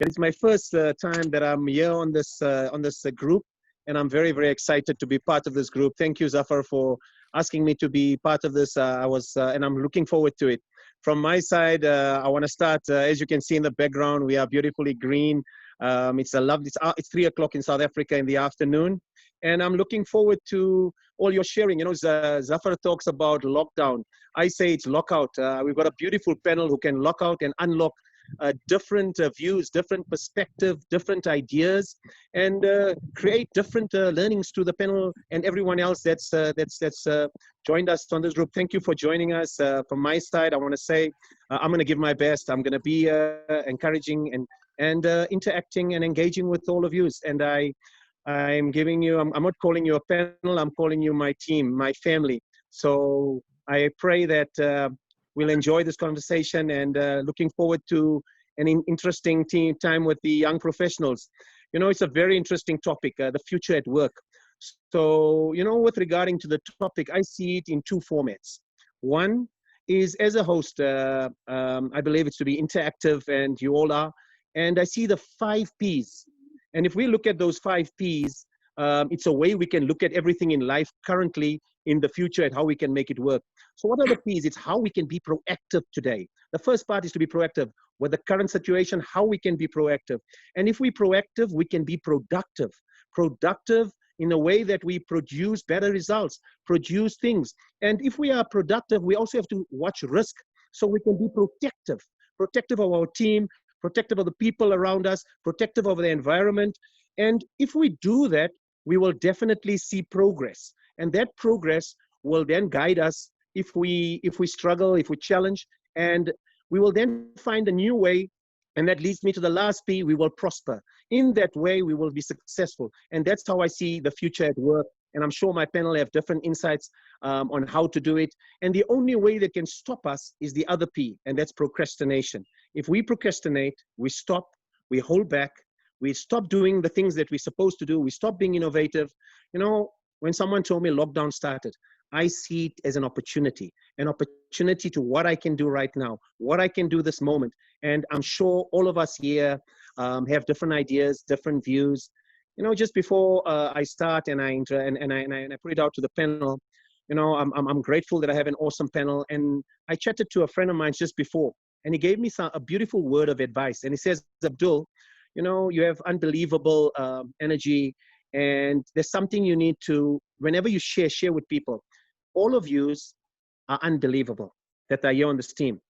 It's my first time that I'm here on this group, and I'm very, very excited to be part of this group. Thank you, Zafar, for asking me to be part of this. And I'm looking forward to it. From my side, I want to start. As you can see in the background, we are beautifully green. It's a lovely. It's 3 o'clock in South Africa in the afternoon, and I'm looking forward to all your sharing. You know, Zafar talks about lockdown. I say it's lockout. We've got a beautiful panel who can lock out and unlock different views, different perspective, different ideas, and create different learnings to the panel and everyone else that's joined us on this group. Thank you for joining us. From my side, I want to say I'm going to give my best. I'm going to be encouraging and interacting and engaging with all of you. And I'm giving you. I'm not calling you a panel. I'm calling you my team, my family. So I pray that we'll enjoy this conversation, and looking forward to an interesting time with the young professionals. You know, it's a very interesting topic, the future at work. So, you know, with regarding to the topic, I see it in 2 formats. One is as a host, I believe it's to be interactive, and you all are. And I see the 5 Ps. And if we look at those 5 Ps, it's a way we can look at everything in life currently, in the future, and how we can make it work. So what are the Ps? It's how we can be proactive today. The first part is to be proactive with the current situation, how we can be proactive. And if we're proactive, we can be productive. Productive in a way that we produce better results, produce things. And if we are productive, we also have to watch risk so we can be protective. Protective of our team, protective of the people around us, protective of the environment. And if we do that, we will definitely see progress. And that progress will then guide us if we struggle, if we challenge, and we will then find a new way. And that leads me to the last P, we will prosper. In that way, we will be successful. And that's how I see the future at work. And I'm sure my panel have different insights on how to do it. And the only way that can stop us is the other P, and that's procrastination. If we procrastinate, we stop, we hold back, we stop doing the things that we're supposed to do, we stop being innovative. You know, when someone told me lockdown started, I see it as an opportunity to what I can do right now, what I can do this moment. And I'm sure all of us here have different ideas, different views. You know, just before I start and I put it out to the panel, you know, I'm grateful that I have an awesome panel. And I chatted to a friend of mine just before, and he gave me a beautiful word of advice. And he says, Abdul, you know, you have unbelievable energy, and there's something you need to, whenever you share with people. All of yous are unbelievable that are here on this team.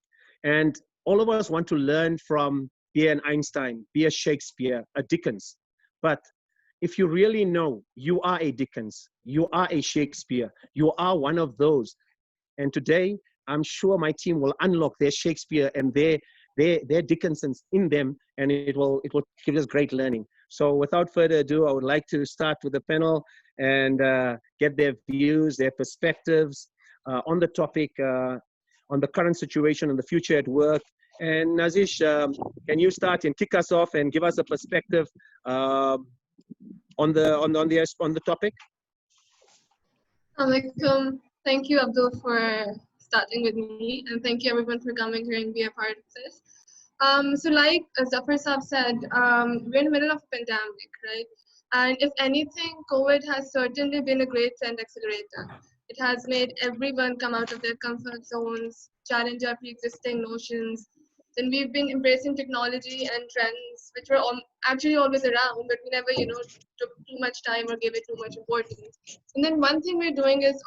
And all of us want to learn from, be an Einstein, be a Shakespeare, a Dickens. But if you really know you are a Dickens, you are a Shakespeare, you are one of those. And today, I'm sure my team will unlock their Shakespeare and their Dickinsons in them, and it will give us great learning. So without further ado, I would like to start with the panel and get their views, their perspectives on the topic, on the current situation and the future at work. And Nazish, can you start and kick us off and give us a perspective on the topic? Alaikum. Thank you, Abdul, for starting with me, and thank you everyone for coming here and be a part of this. So like Zafar Saab said, we're in the middle of a pandemic, right? And if anything, COVID has certainly been a great trend accelerator. It has made everyone come out of their comfort zones, challenge our pre-existing notions. Then we've been embracing technology and trends which were actually always around, but we never, took too much time or gave it too much importance. And then one thing we're doing is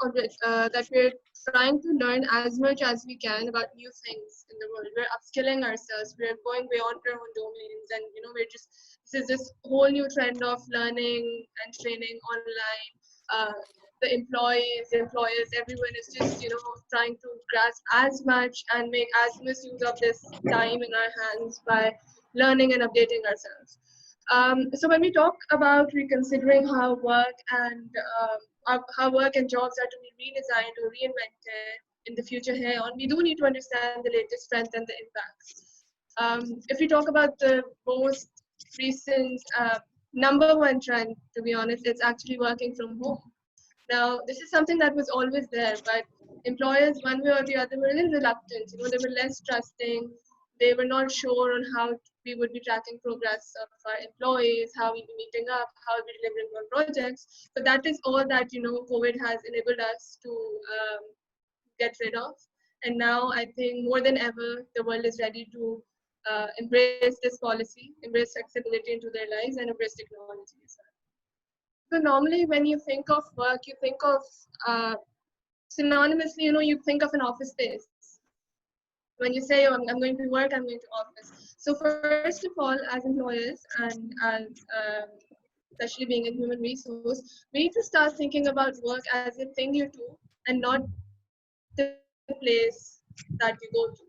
that we're trying to learn as much as we can about new things in the world. We're upskilling ourselves. We're going beyond our own domains, and this is this whole new trend of learning and training online. The employees, the employers, everyone is just trying to grasp as much and make as much use of this time in our hands by learning and updating ourselves. So when we talk about reconsidering how work and jobs are to be redesigned or reinvented in the future here on, we do need to understand the latest trends and the impacts. If we talk about the most recent number one trend, to be honest, it's actually working from home. Now, this is something that was always there, but employers, one way or the other, were a little reluctant. They were less trusting. They were not sure on how we would be tracking progress of our employees, how we'll be meeting up, how we'll be delivering on projects. But that is all that COVID has enabled us to get rid of. And now I think more than ever, the world is ready to embrace this policy, embrace flexibility into their lives, and embrace technology as well. So normally, when you think of work, you think of synonymously, you think of an office space. When you say, oh, I'm going to work, I'm going to office. So first of all, as employers and as especially being in human resource, we need to start thinking about work as a thing you do and not the place that you go to.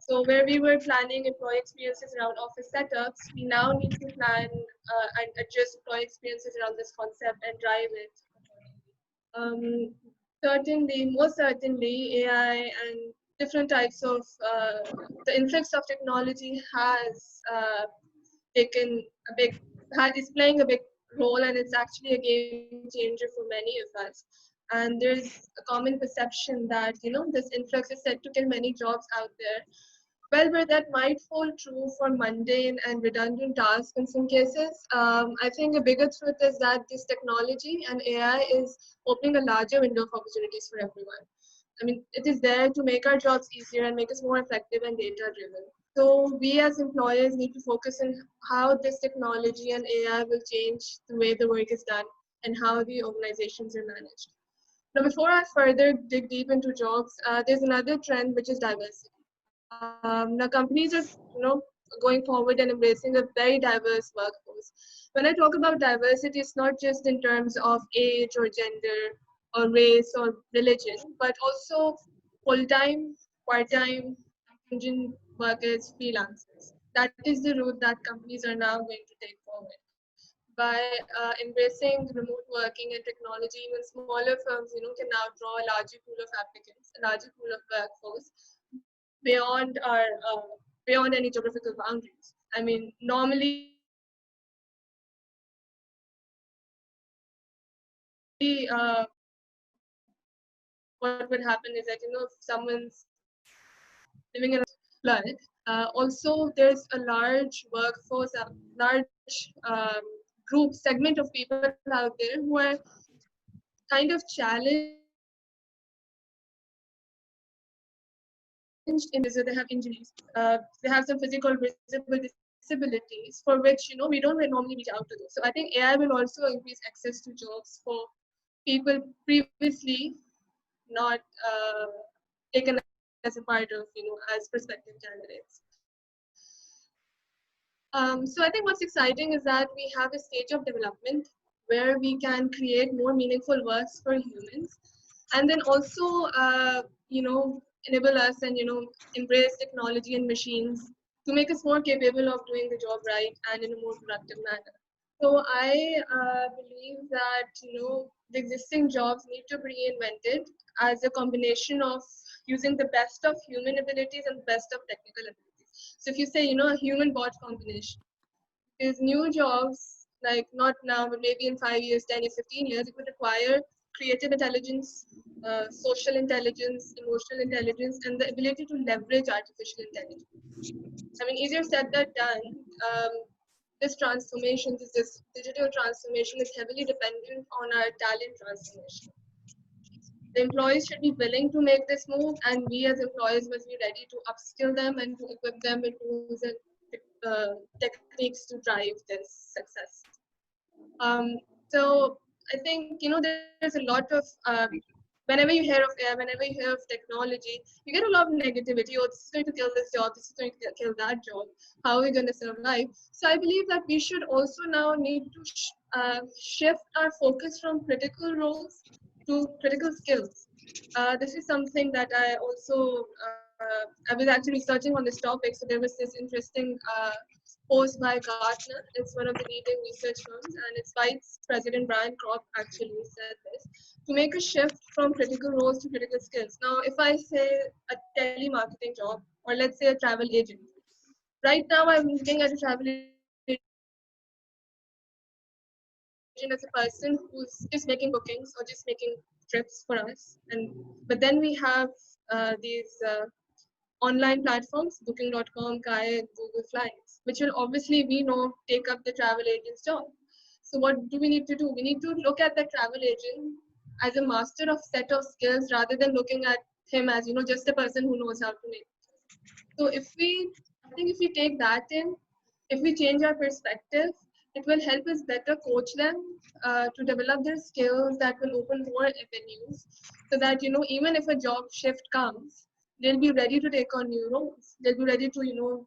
So where we were planning employee experiences around office setups, we now need to plan and adjust employee experiences around this concept and drive it. Certainly, most certainly, AI and different types of the influx of technology has taken a big, is playing a big role, and it's actually a game changer for many of us. And there's a common perception that this influx is set to kill many jobs out there. Well, where that might hold true for mundane and redundant tasks in some cases, I think a bigger truth is that this technology and AI is opening a larger window of opportunities for everyone. I mean, it is there to make our jobs easier and make us more effective and data-driven. So we as employers need to focus on how this technology and AI will change the way the work is done and how the organizations are managed. Now, before I further dig deep into jobs, there's another trend which is diversity. Now, companies are, going forward and embracing a very diverse workforce. When I talk about diversity, it's not just in terms of age or gender or race or religion, but also full-time, part-time, contingent workers, freelancers. That is the route that companies are now going to take forward. By embracing remote working and technology, even smaller firms, can now draw a larger pool of applicants, a larger pool of workforce beyond our beyond any geographical boundaries. I mean, normally what would happen is that if someone's living in a flood, also there's a large workforce, a large group segment of people out there who are kind of challenged in their ability to they have injuries, they have some physical visible disabilities for which we don't normally reach out to those. So I think AI will also increase access to jobs for people previously not taken as a part of as prospective candidates. So I think what's exciting is that we have a stage of development where we can create more meaningful works for humans, and then also enable us and embrace technology and machines to make us more capable of doing the job right and in a more productive manner. So I believe that the existing jobs need to be reinvented as a combination of using the best of human abilities and the best of technical abilities. So if you say a human bot combination, because new jobs, like not now, but maybe in 5 years, 10 years, 15 years, it would require creative intelligence, social intelligence, emotional intelligence, and the ability to leverage artificial intelligence. I mean, easier said than done. This transformation, this digital transformation is heavily dependent on our talent transformation. The employees should be willing to make this move, and we as employers must be ready to upskill them and to equip them with tools and techniques to drive this success. So I think there's a lot of whenever you hear of AI, whenever you hear of technology, you get a lot of negativity. Oh, this is going to kill this job. This is going to kill that job. How are we going to survive? So I believe that we should also now need to shift our focus from critical roles to critical skills. This is something that I also I was actually researching on this topic. So there was this interesting post by Gartner. It's one of the leading research firms, and its vice president Brian Kropp actually said this to make a shift from critical roles to critical skills. Now, if I say a telemarketing job, or let's say a travel agent, right now I'm looking at a travel agent as a person who's just making bookings or just making trips for us, but then we have these online platforms, booking.com, Kayak, Google Flights, which will obviously, we know, take up the travel agent's job. So what do we need to do? We need to look at the travel agent as a master of set of skills rather than looking at him as, just a person who knows how to make. So I think if we take that in, if we change our perspective, it will help us better coach them to develop their skills that will open more avenues so that, even if a job shift comes, they'll be ready to take on new roles. They'll be ready to,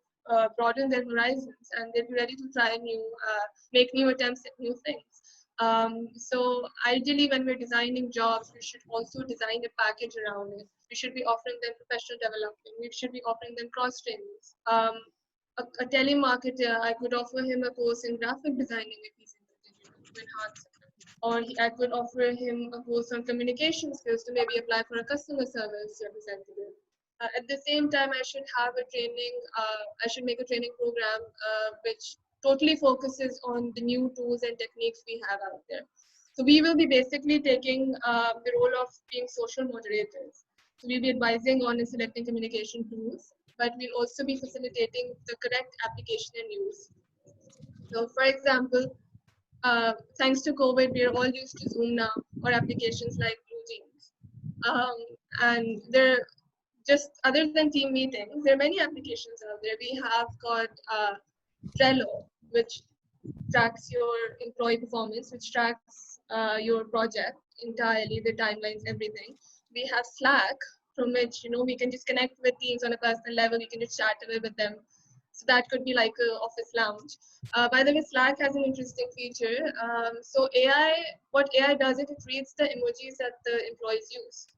broaden their horizons, and they'll be ready to try make new attempts at new things. So ideally, when we're designing jobs, we should also design a package around it. We should be offering them professional development. We should be offering them cross trainings. A telemarketer, I could offer him a course in graphic designing if he's interested, to enhance it. Or I could offer him a course on communication skills to maybe apply for a customer service representative. At the same time, I should have a training, I should make a training program which totally focuses on the new tools and techniques we have out there. So we will be basically taking the role of being social moderators. So we'll be advising on and selecting communication tools, but we'll also be facilitating the correct application and use. So for example, thanks to COVID, we are all used to Zoom now, or applications like Blue Jeans. And there, just other than team meetings, there are many applications out there. We have got Trello, which tracks your employee performance, which tracks your project entirely, the timelines, everything. We have Slack, from which we can just connect with teams on a personal level. We can just chat away with them. So that could be like an office lounge. By the way, Slack has an interesting feature. So what AI does is it reads the emojis that the employees use.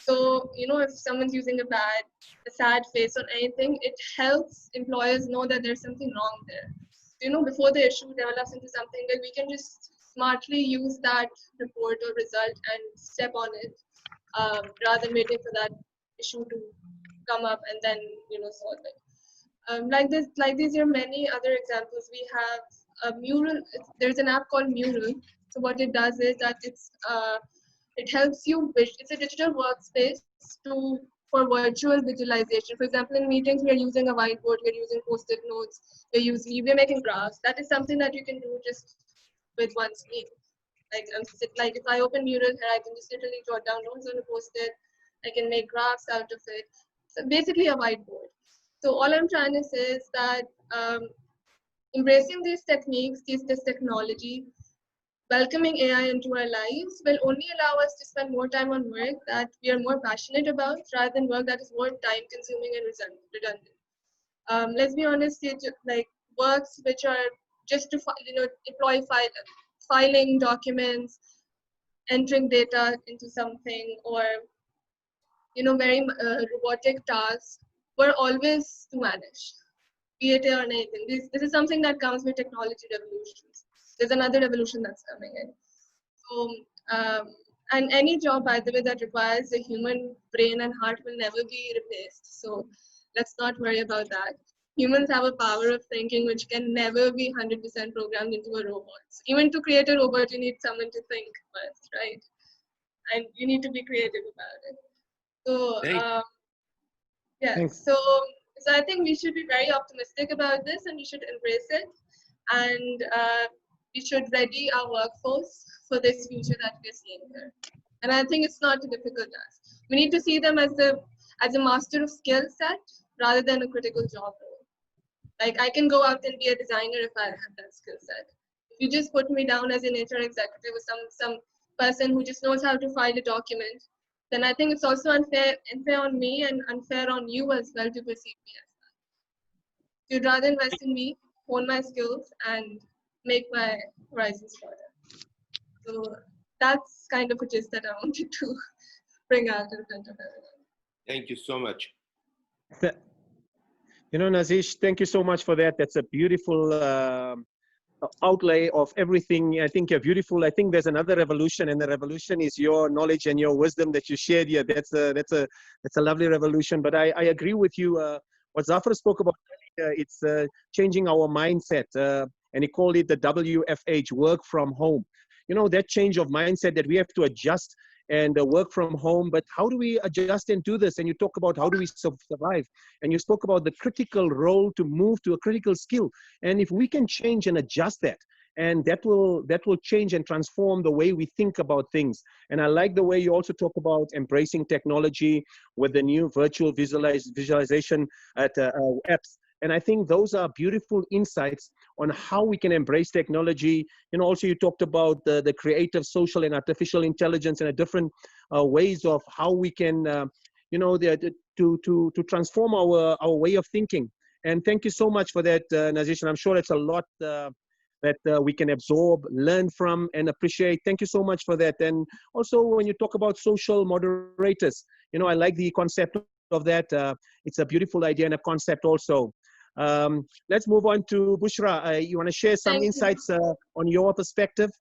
So, if someone's using a sad face or anything, it helps employers know that there's something wrong there. Before the issue develops into something big, we can just smartly use that report or result and step on it rather than waiting for that issue to come up and then, solve it. Like these are many other examples. We have a Mural. There's an app called Mural. So what it does is that it helps you. It's a digital workspace for virtual visualization. For example, in meetings, we are using a whiteboard. We're using post-it notes. We're making graphs. That is something that you can do just with one screen. Like if I open Mural here, I can just literally jot down notes on a post-it. I can make graphs out of it. So basically a whiteboard. So all I'm trying to say is that embracing these techniques, this technology, welcoming AI into our lives will only allow us to spend more time on work that we are more passionate about rather than work that is more time consuming and redundant. Let's be honest, like works which are just to employee filing documents, entering data into something, or very robotic tasks were always to manage, be it or anything. This is something that comes with technology revolutions. There's another revolution that's coming in. So, and any job, by the way, that requires a human brain and heart will never be replaced. So let's not worry about that. Humans have a power of thinking which can never be 100% programmed into a robot. So even to create a robot, you need someone to think first, right? And you need to be creative about it. So, yeah. Thanks. So I think we should be very optimistic about this, and we should embrace it, and we should ready our workforce for this future that we're seeing here. And I think it's not a difficult task. We need to see them as a master of skill set rather than a critical job role. Like I can go out and be a designer if I have that skill set. If you just put me down as an HR executive or some person who just knows how to file a document, then I think it's also unfair on me and unfair on you as well to perceive me as that. You'd rather invest in me, hone my skills, and make my horizons broader. So that's kind of a gist that I wanted to bring out in front of everyone. Thank you so much. Nazish, thank you so much for that. That's a beautiful outlay of everything. I think you're beautiful. I think there's another revolution, and the revolution is your knowledge and your wisdom that you shared here. That's a lovely revolution. But I agree with you. What Zafar spoke about earlier, it's changing our mindset, and he called it the WFH, work from home. That change of mindset that we have to adjust and work from home, but how do we adjust and do this? And you talk about how do we survive, and you spoke about the critical role to move to a critical skill. And if we can change and adjust that, and that will change and transform the way we think about things. And I like the way you also talk about embracing technology with the new virtual visualization apps. And I think those are beautiful insights on how we can embrace technology. You know, also you talked about the creative, social, and artificial intelligence, and the different ways of how we can, to transform our way of thinking. And thank you so much for that, Nazish. And I'm sure it's a lot that we can absorb, learn from, and appreciate. Thank you so much for that. And also, when you talk about social moderators, you know, I like the concept of that. It's a beautiful idea and a concept also. Let's move on to Bushra. You want to share some insights on your perspective?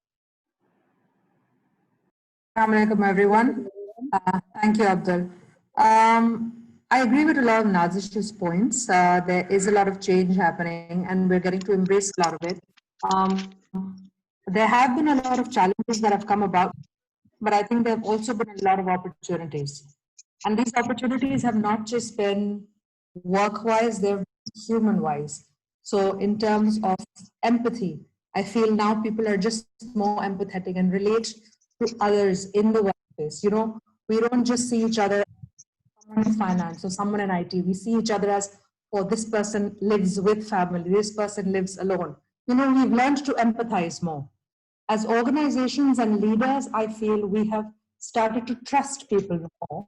Assalamu alaikum, everyone. Thank you, Abdul. I agree with a lot of Nazish's points. There is a lot of change happening, and we're getting to embrace a lot of it. There have been a lot of challenges that have come about, but I think there have also been a lot of opportunities. And these opportunities have not just been work-wise, they're human-wise. So in terms of empathy, I feel now people are just more empathetic and relate to others in the workplace. You know, we don't just see each other as someone in finance or someone in IT. We see each other as, oh, this person lives with family, this person lives alone. You know, we've learned to empathize more. As organizations and leaders, I feel we have started to trust people more,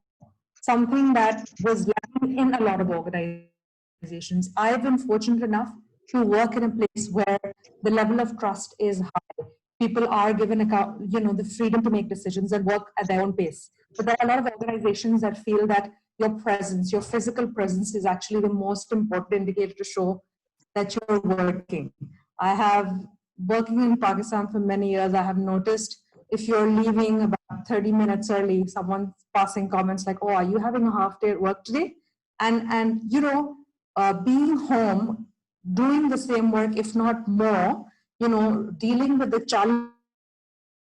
something that was lacking in a lot of organizations. I've been fortunate enough to work in a place where the level of trust is high. People are given the freedom to make decisions and work at their own pace. But there are a lot of organizations that feel that your presence, your physical presence, is actually the most important indicator to show that you're working. I have, working in Pakistan for many years, I have noticed if you're leaving about 30 minutes early, someone's passing comments like, oh, are you having a half day at work today? And being home, doing the same work, if not more, dealing with the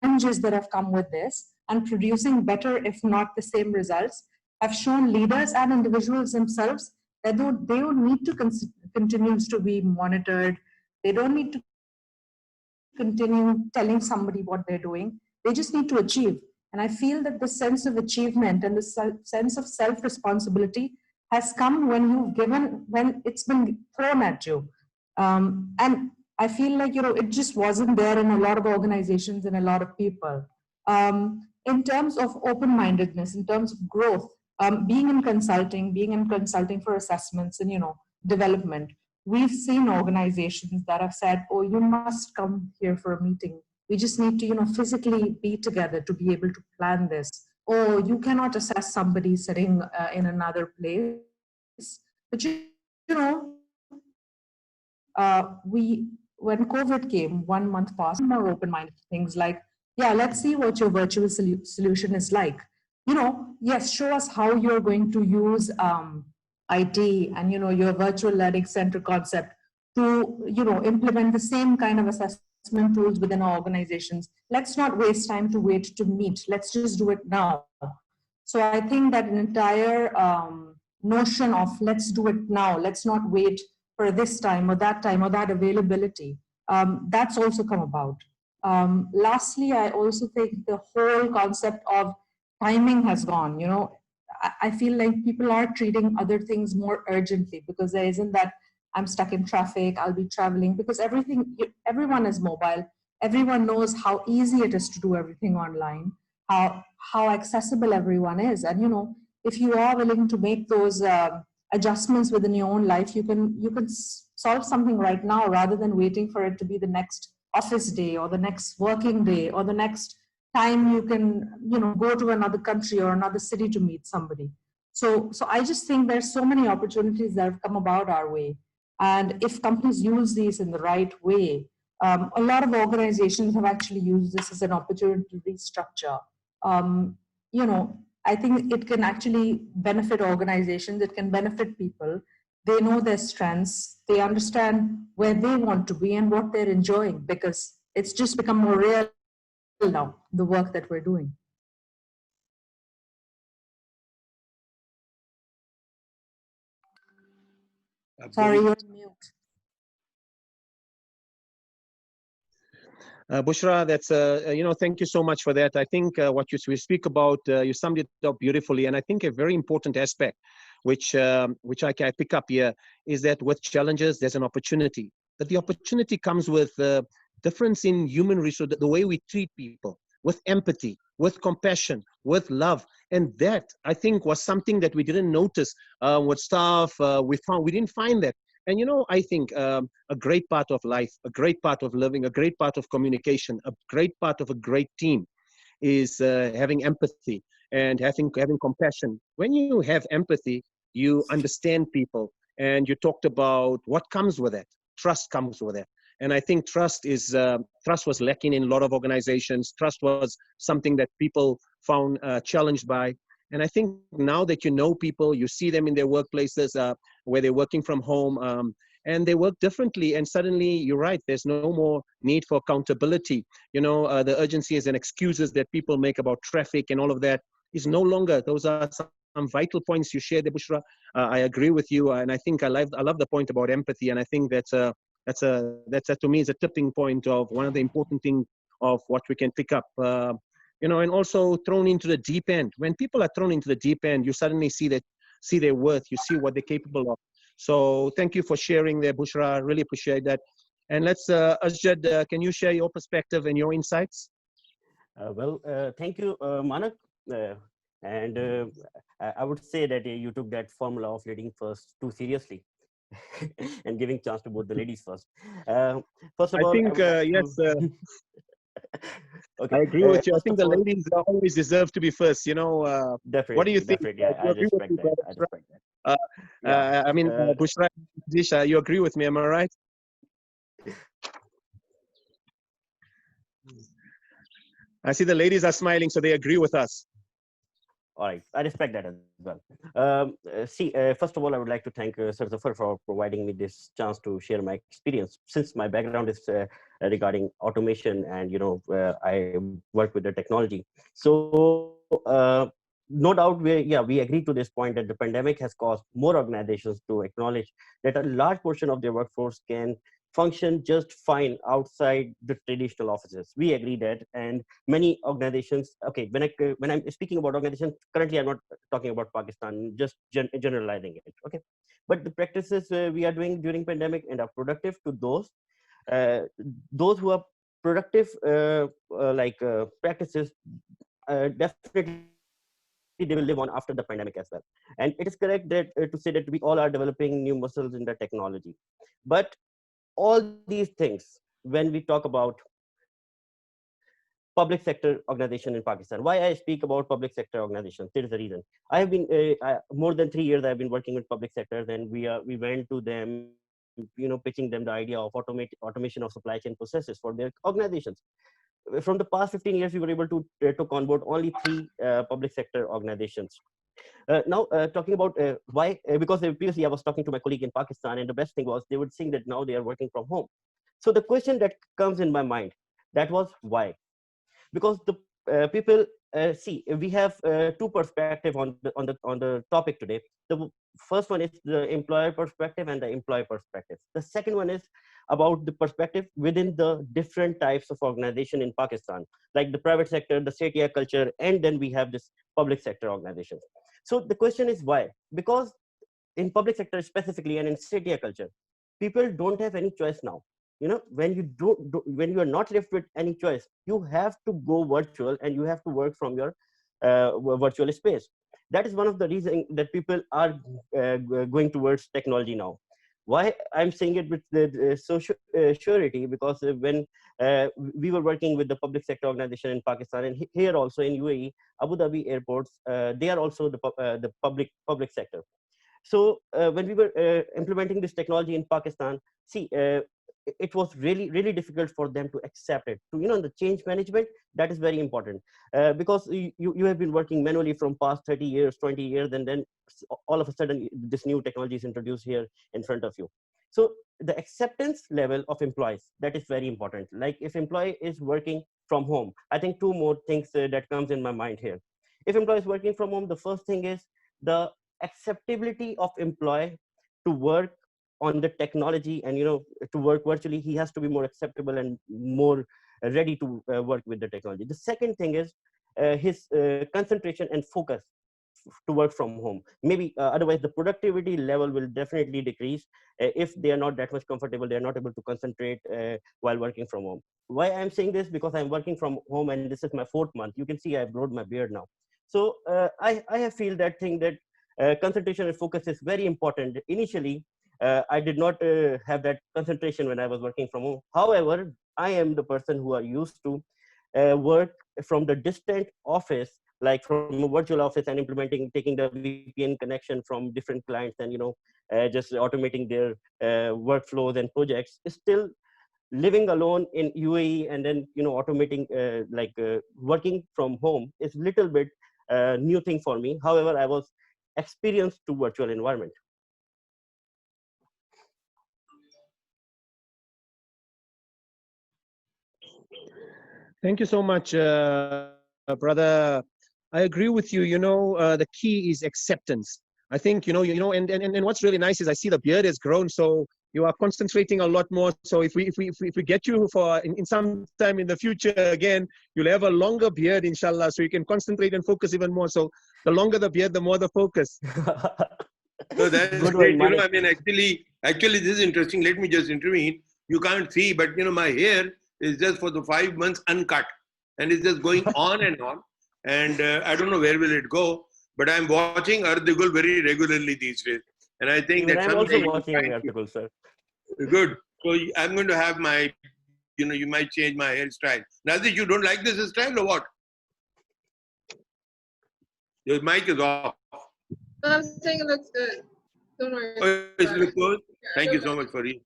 challenges that have come with this and producing better, if not the same results, have shown leaders and individuals themselves that they don't need to continue to be monitored. They don't need to continue telling somebody what they're doing. They just need to achieve. And I feel that the sense of achievement and the sense of self-responsibility has come when it's been thrown at you. And I feel like, it just wasn't there in a lot of organizations and a lot of people. In terms of open-mindedness, in terms of growth, being in consulting for assessments and, development, we've seen organizations that have said, oh, you must come here for a meeting. We just need to, physically be together to be able to plan this. Or you cannot assess somebody sitting in another place. But, when COVID came, 1 month passed, more open-minded things like, yeah, let's see what your virtual solution is like. Yes, show us how you're going to use IT and, your virtual learning center concept to, implement the same kind of assessment tools within our organizations. Let's not waste time to wait to meet. Let's just do it now. So I think that an entire notion of let's do it now, let's not wait for this time or that availability, that's also come about. Lastly, I also think the whole concept of timing has gone. I feel like people are treating other things more urgently because there isn't that I'm stuck in traffic, I'll be traveling, because everyone is mobile. Everyone knows how easy it is to do everything online, how accessible everyone is. And, if you are willing to make those adjustments within your own life, you can solve something right now rather than waiting for it to be the next office day or the next working day or the next time you can go to another country or another city to meet somebody. So I just think there's so many opportunities that have come about our way, and if companies use these in the right way, a lot of organizations have actually used this as an opportunity to restructure. I think it can actually benefit organizations, it can benefit people. They know their strengths, they understand where they want to be and what they're enjoying, because it's just become more real now, the work that we're doing. Sorry, you're on mute. Bushra, that's thank you so much for that. I think what we speak about, you summed it up beautifully, and I think a very important aspect, which I can pick up here, is that with challenges, there's an opportunity. But the opportunity comes with difference in human resource, the way we treat people, with empathy, with compassion, with love, and that I think was something that we didn't notice with staff. We didn't find that. And I think a great part of life, a great part of living, a great part of communication, a great part of a great team is having empathy and having compassion. When you have empathy, you understand people, and you talked about what comes with it. Trust comes with it. And I think trust was lacking in a lot of organizations. Trust was something that people found challenged by. And I think now that you know people, you see them in their workplaces where they're working from home, and they work differently. And suddenly, you're right, there's no more need for accountability. The urgencies and excuses that people make about traffic and all of that is no longer. Those are some vital points you shared, Bushra. I agree with you, and I think I love the point about empathy, and I think that's to me is a tipping point of one of the important things of what we can pick up. And also thrown into the deep end. When people are thrown into the deep end, you suddenly see their worth, you see what they're capable of. So thank you for sharing there, Bushra. I really appreciate that. And let's, Asjad, can you share your perspective and your insights? Thank you, Manak. And I would say that you took that formula of leading first too seriously and giving chance to both the ladies first. First of all, I think, yes. Okay. I agree with you. I First think of the all, ladies always deserve to be first. definitely, What do you think? definitely, You I agree with respect me, that. I Bushra? respect that. Yeah. I mean, Bushra, Disha, you agree with me? Am I right? I see the ladies are smiling, so they agree with us. All right, I respect that as well. First of all, I would like to thank Sir Zafar for providing me this chance to share my experience. Since my background is regarding automation, and I work with the technology, so no doubt we agree to this point that the pandemic has caused more organizations to acknowledge that a large portion of their workforce can function just fine outside the traditional offices. We agree that, and many organizations. Okay, when I'm speaking about organizations, currently I'm not talking about Pakistan, just generalizing it. Okay, but the practices we are doing during pandemic and are productive to those who are productive practices, definitely they will live on after the pandemic as well. And it is correct that to say that we all are developing new muscles in the technology, but all these things, when we talk about public sector organization in Pakistan. Why I speak about public sector organizations? There is a reason. I have been more than 3 years. I have been working with public sectors, and we went to them, pitching them the idea of automation of supply chain processes for their organizations. From the past 15 years, we were able to took on board only 3 public sector organizations. Now, talking about why, because previously I was talking to my colleague in Pakistan, and the best thing was they would think that now they are working from home. So the question that comes in my mind, that was why? Because the people see, we have 2 perspectives on the topic today. The first one is the employer perspective and the employee perspective. The second one is about the perspective within the different types of organization in Pakistan, like the private sector, the Setia culture, and then we have this public sector organizations. So the question is why? Because in public sector specifically and in Setia culture, people don't have any choice now. When you when you are not left with any choice, you have to go virtual and you have to work from your virtual space. That is one of the reasons that people are going towards technology now. Why I'm saying it with the social surety? Because when we were working with the public sector organization in Pakistan, and here also in UAE, Abu Dhabi airports, they are also the public sector. So when we were implementing this technology in Pakistan, see, it was really difficult for them to accept it. The change management, that is very important, because you have been working manually from past 30 years, 20 years, and then all of a sudden this new technology is introduced here in front of you. So the acceptance level of employees, that is very important. Like if employee is working from home, I think 2 more things that comes in my mind here. If employee is working from home, the first thing is the acceptability of employee to work on the technology and to work virtually, he has to be more acceptable and more ready to work with the technology. The second thing is his concentration and focus to work from home. Maybe otherwise the productivity level will definitely decrease if they are not that much comfortable, they are not able to concentrate while working from home. Why I'm saying this? Because I'm working from home and this is my 4th month. You can see I've grown my beard now. So I have feel that thing that concentration and focus is very important. Initially, I did not have that concentration when I was working from home. However, I am the person who are used to work from the distant office, like from a virtual office, and taking the VPN connection from different clients, and just automating their workflows and projects. Still living alone in UAE and then automating working from home is little bit new thing for me. However, I was experienced to virtual environment. Thank you so much, brother. I agree with you. The key is acceptance. I think, and what's really nice is I see the beard has grown, so you are concentrating a lot more. So if we get you for in some time in the future again, you'll have a longer beard, inshallah, so you can concentrate and focus even more. So the longer the beard, the more the focus. So that's Good great. one, I mean, actually, this is interesting. Let me just intervene. You can't see, but my hair is just for the 5 months uncut, and it's just going on and on. And I don't know where will it go, but I'm watching Ardugul very regularly these days, and I think even that I'm also someday watching article, sir. good. So I'm going to have my, you might change my hairstyle. Nazish, you don't like this style or what? Your mic is off. No, I'm saying it looks good. Don't worry. Oh, it looks good. Thank you Yeah. so much for it.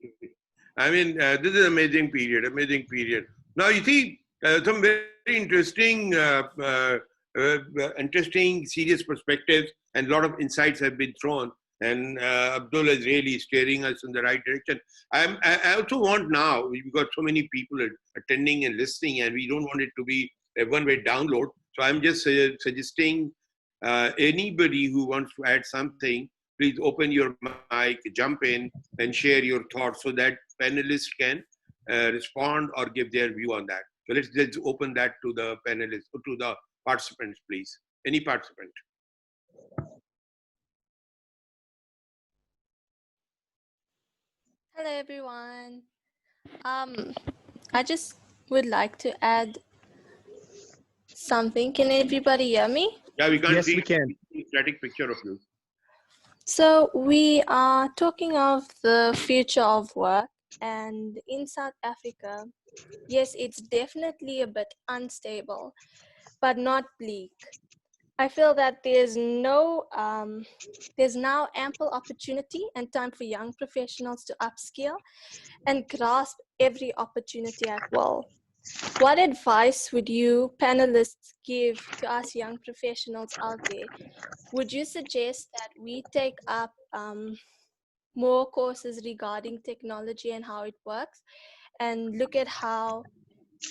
I mean, this is amazing period. Now you see some very interesting, interesting, serious perspectives, and a lot of insights have been thrown. And Abdul is really steering us in the right direction. I also want now, we've got so many people attending and listening, and we don't want it to be a one-way download. So I'm just suggesting anybody who wants to add something, please open your mic, jump in, and share your thoughts so that panelists can respond or give their view on that. So let's open that to the panelists, to the participants, please. Any participant. Hello everyone. I just would like to add something. Can everybody hear me? Yeah, we can't Yes, see we can. a static picture of you. So we are talking of the future of work, and in South Africa, yes, it's definitely a bit unstable, but not bleak. I feel that there's now ample opportunity and time for young professionals to upskill and grasp every opportunity at will. What advice would you panelists give to us young professionals out there? Would you suggest that we take up more courses regarding technology and how it works, and look at how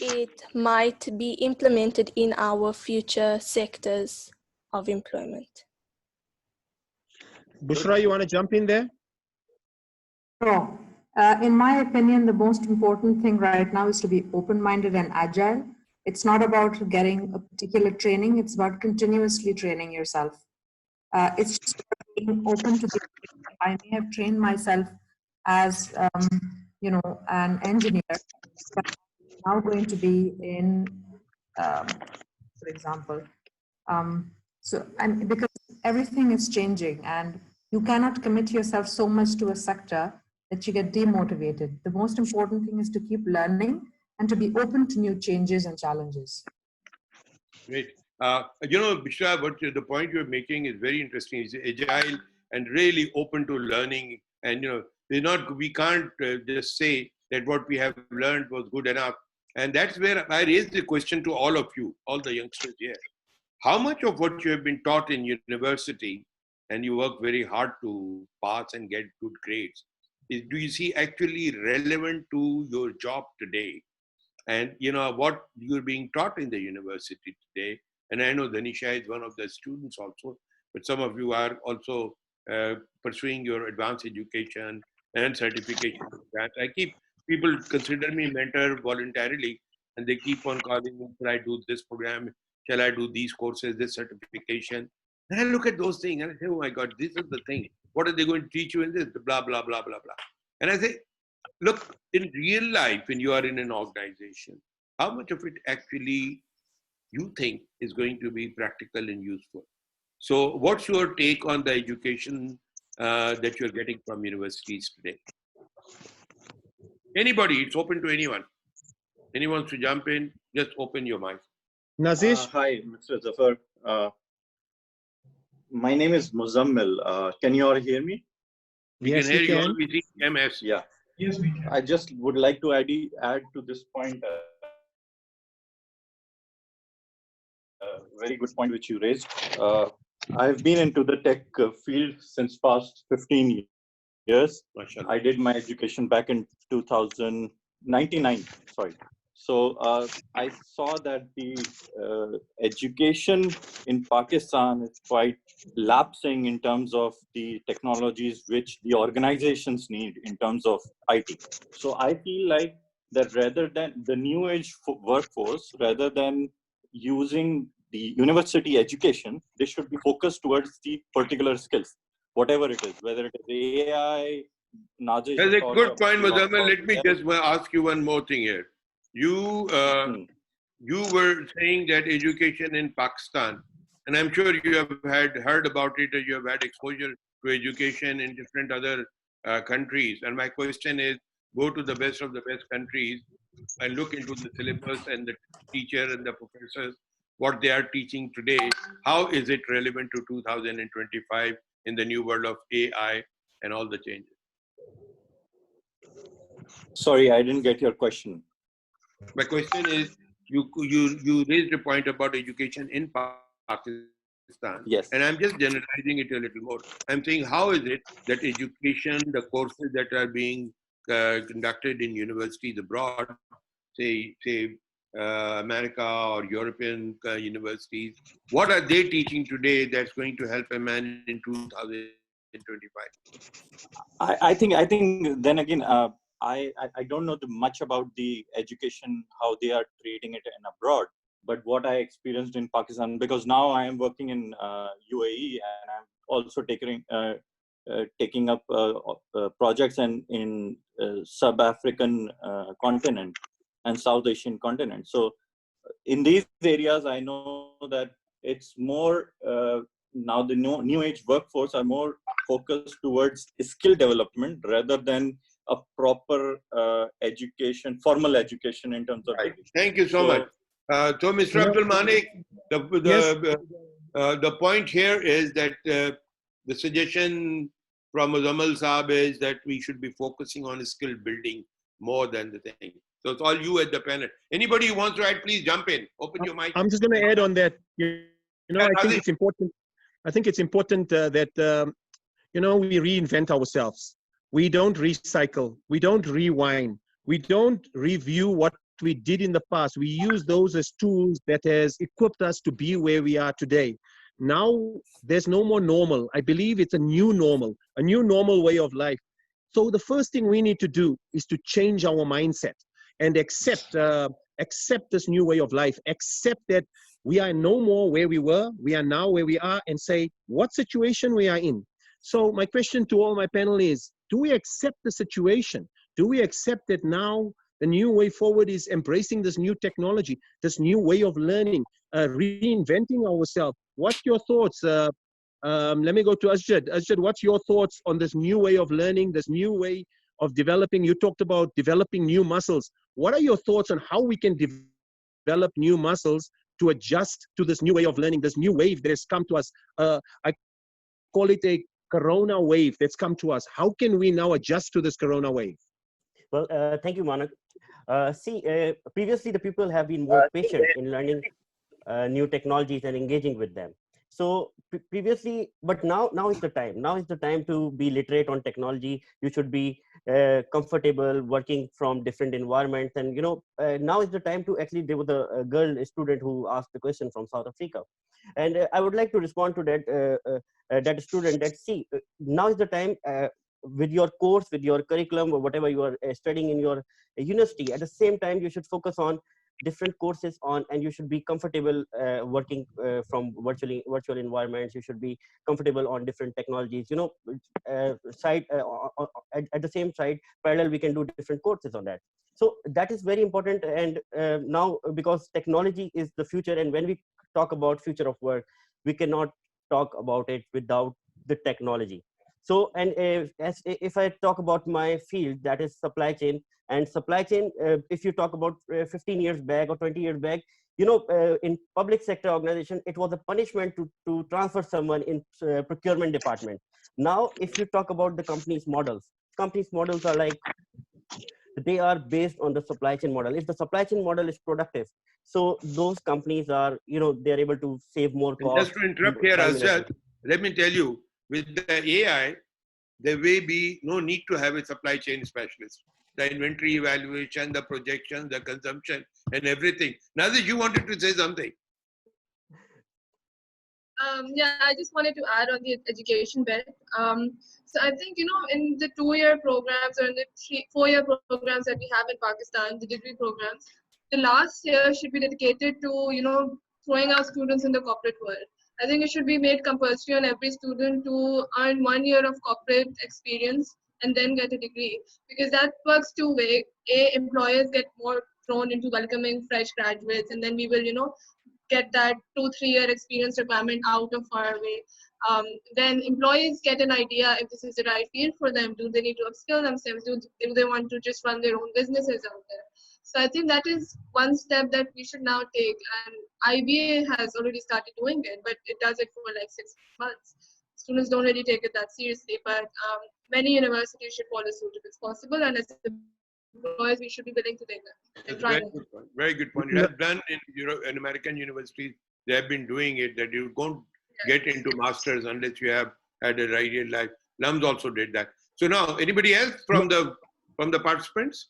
it might be implemented in our future sectors of employment? Bushra, you want to jump in there? Sure. In my opinion, the most important thing right now is to be open-minded and agile. It's not about getting a particular training, it's about continuously training yourself. It's just being open to the. I may have trained myself as, an engineer, but I'm now going to be in, for example. And because everything is changing and you cannot commit yourself so much to a sector that you get demotivated. The most important thing is to keep learning and to be open to new changes and challenges. Great. Bishra, the point you're making is very interesting. It's agile and really open to learning. And, we can't just say that what we have learned was good enough. And that's where I raise the question to all of you, all the youngsters here. How much of what you have been taught in university, and you work very hard to pass and get good grades, do you see actually relevant to your job today? And what you're being taught in the university today, and I know Dhanisha is one of the students also, but some of you are also pursuing your advanced education and certification programs. I keep people consider me mentor voluntarily, and they keep on calling me, shall I do this program? Shall I do these courses, this certification? And I look at those things and I say, oh my God, this is the thing. What are they going to teach you in this? Blah, blah, blah, blah, blah. And I say, look, in real life, when you are in an organization, how much of it actually you think is going to be practical and useful? So what's your take on the education that you're getting from universities today? Anybody, it's open to anyone. Anyone wants to jump in, just open your mic. Nazish? Hi, Mr. Zafar. My name is Muzammil. Can you all hear me? We Yes, can hear we you can. all. We see MS. Yeah. Yes, we can. I just would like to add to this point, very good point which you raised. I've been into the tech field since past 15 years. Mashallah. I did my education back in 1999. Sorry. So I saw that the education in Pakistan is quite lapsing in terms of the technologies which the organizations need in terms of IT. So I feel like that rather than the new age workforce, rather than using the university education, they should be focused towards the particular skills, whatever it is, whether it is AI, Najish. That's a good point, Muzammil. Let me just ask you one more thing here. You were saying that education in Pakistan, and I'm sure you have heard about it, or you have had exposure to education in different other countries. And my question is, go to the best of the best countries and look into the syllabus and the teacher and the professors, what they are teaching today. How is it relevant to 2025 in the new world of AI and all the changes? Sorry, I didn't get your question. My question is, you raised a point about education in Pakistan. Yes. And I'm just generalizing it a little more. I'm saying, how is it that education, the courses that are being conducted in universities abroad, say America or European universities, what are they teaching today that's going to help a man in 2025? I think then again, I don't know much about the education, how they are treating it in abroad, but what I experienced in Pakistan, because now I am working in UAE and I'm also taking up projects in sub-African continent and South Asian continent. So in these areas, I know that it's more now the new age workforce are more focused towards skill development rather than a proper education, formal education in terms of. Right. Thank you so much. So, Mr. Abdul Malik, the point here is that the suggestion from Muzammil Saab is that we should be focusing on skill building more than the thing. So it's all you at the panel. Anybody who wants to add, please jump in. Open your mic. I'm just going to add on that. I think it's important. I think it's important that we reinvent ourselves. We don't recycle. We don't rewind. We don't review what we did in the past. We use those as tools that has equipped us to be where we are today. Now there's no more normal. I believe it's a new normal way of life. So the first thing we need to do is to change our mindset and accept this new way of life. Accept that we are no more where we were. We are now where we are, and say what situation we are in. So my question to all my panel is, do we accept the situation? Do we accept that now the new way forward is embracing this new technology, this new way of learning, reinventing ourselves? What's your thoughts? Let me go to Asjad. Asjad, what's your thoughts on this new way of learning, this new way of developing? You talked about developing new muscles. What are your thoughts on how we can develop new muscles to adjust to this new way of learning, this new wave that has come to us? I call it a corona wave that's come to us. How can we now adjust to this corona wave? Well, thank you, Manak. Previously the people have been more patient in learning new technologies and engaging with them. So previously, but now is the time. Now is the time to be literate on technology. You should be comfortable working from different environments. And now is the time to actually. There was a girl, a student who asked the question from South Africa, and I would like to respond to that that student. That now is the time. with your course, with your curriculum, or whatever you are studying in your university. At the same time, you should focus on different courses on, and you should be comfortable working from virtual environments. You should be comfortable on different technologies, you know, at the same side parallel we can do different courses on that. So that is very important. And now, because technology is the future, and when we talk about future of work, we cannot talk about it without the technology. So, and if I talk about my field, that is supply chain. And supply chain, if you talk about 15 years back or 20 years back, you know, in public sector organization, it was a punishment to transfer someone in procurement department. Now, if you talk about the company's models are like, they are based on the supply chain model. If the supply chain model is productive, so those companies are, you know, they're able to save more And cost. just to interrupt here, Azhar, let me tell you, with the AI, there will be no need to have a supply chain specialist. The inventory evaluation, the projection, the consumption, and everything. Nazish, you wanted to say something. Yeah, I just wanted to add on the education bit. So I think, you know, in the 2-year programs or in the 4-year programs that we have in Pakistan, the degree programs, the last year should be dedicated to, you know, throwing out students in the corporate world. I think it should be made compulsory on every student to earn 1 year of corporate experience and then get a degree, because that works two ways. Employers get more thrown into welcoming fresh graduates, and then we will, you know, get that 2-3 year experience requirement out of our way. Then employees get an idea if this is the right field for them. Do they need to upskill themselves? Do they want to just run their own businesses out there? So I think that is one step that we should now take. And IBA has already started doing it, but it does it for like 6 months. Students don't really take it that seriously, but many universities should follow suit if it's possible. And as employers, we should be willing to take it. That's a very good point. Very good point. It has done in Europe, in American universities. They have been doing it, that you don't get into masters unless you have had a ideal life. LUMS also did that. So now, anybody else from the participants?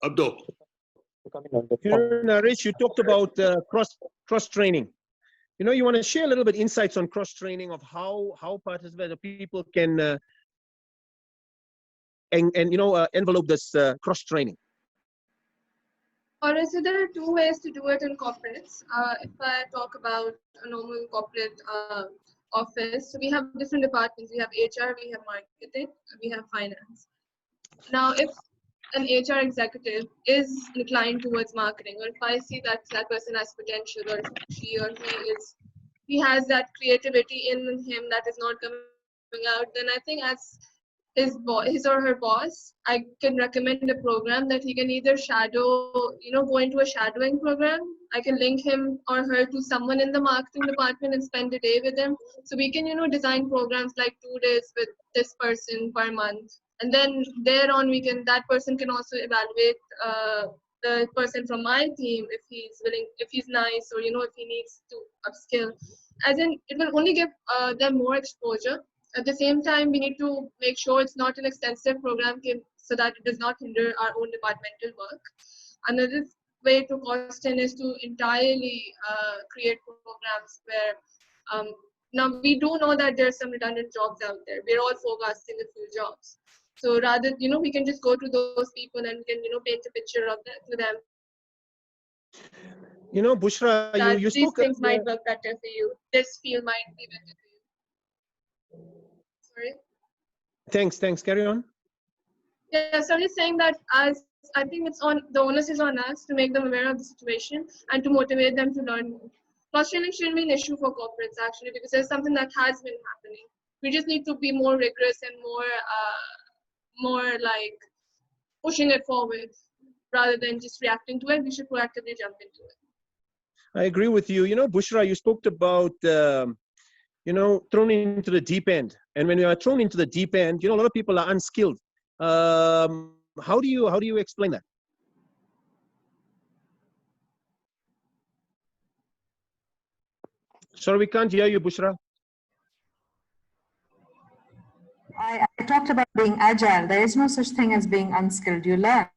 Abdo. Naresh, you talked about cross training. You know, you want to share a little bit insights on cross training of how participants, people can and you know, envelope this cross training. Alright, so there are 2 ways to do it in corporates. If I talk about a normal corporate office, so we have different departments. We have HR, we have marketing, we have finance. Now, if an HR executive is inclined towards marketing, or if I see that that person has potential, or she or he has that creativity in him that is not coming out, then I think as his or her boss, I can recommend a program that he can either shadow, you know, go into a shadowing program. I can link him or her to someone in the marketing department and spend a day with them. So we can, you know, design programs like 2 days with this person per month. And then thereon that person can also evaluate the person from my team if he's willing, if he's nice, or, you know, if he needs to upskill. As in, it will only give them more exposure. At the same time, we need to make sure it's not an extensive program so that it does not hinder our own departmental work. Another way to cost in is to entirely create programs where, now we do know that there's some redundant jobs out there. We're all forecasting a few jobs. So rather, you know, we can just go to those people and we can, you know, paint a picture of them to them. You know, Bushra, you these spoke. things might work better for you. This field might be better for you. Sorry? Thanks. Carry on. Yeah, so I'm just saying that I think the onus is on us to make them aware of the situation and to motivate them to learn more. Cross-training shouldn't be an issue for corporates, actually, because there's something that has been happening. We just need to be more rigorous and more like pushing it forward rather than just reacting to it. We should proactively jump into it. I agree with you. You know, Bushra, you spoke about, you know, thrown into the deep end. And when you are thrown into the deep end, you know, a lot of people are unskilled. How do you explain that? Sorry, we can't hear you, Bushra. I talked about being agile. There is no such thing as being unskilled. You learn.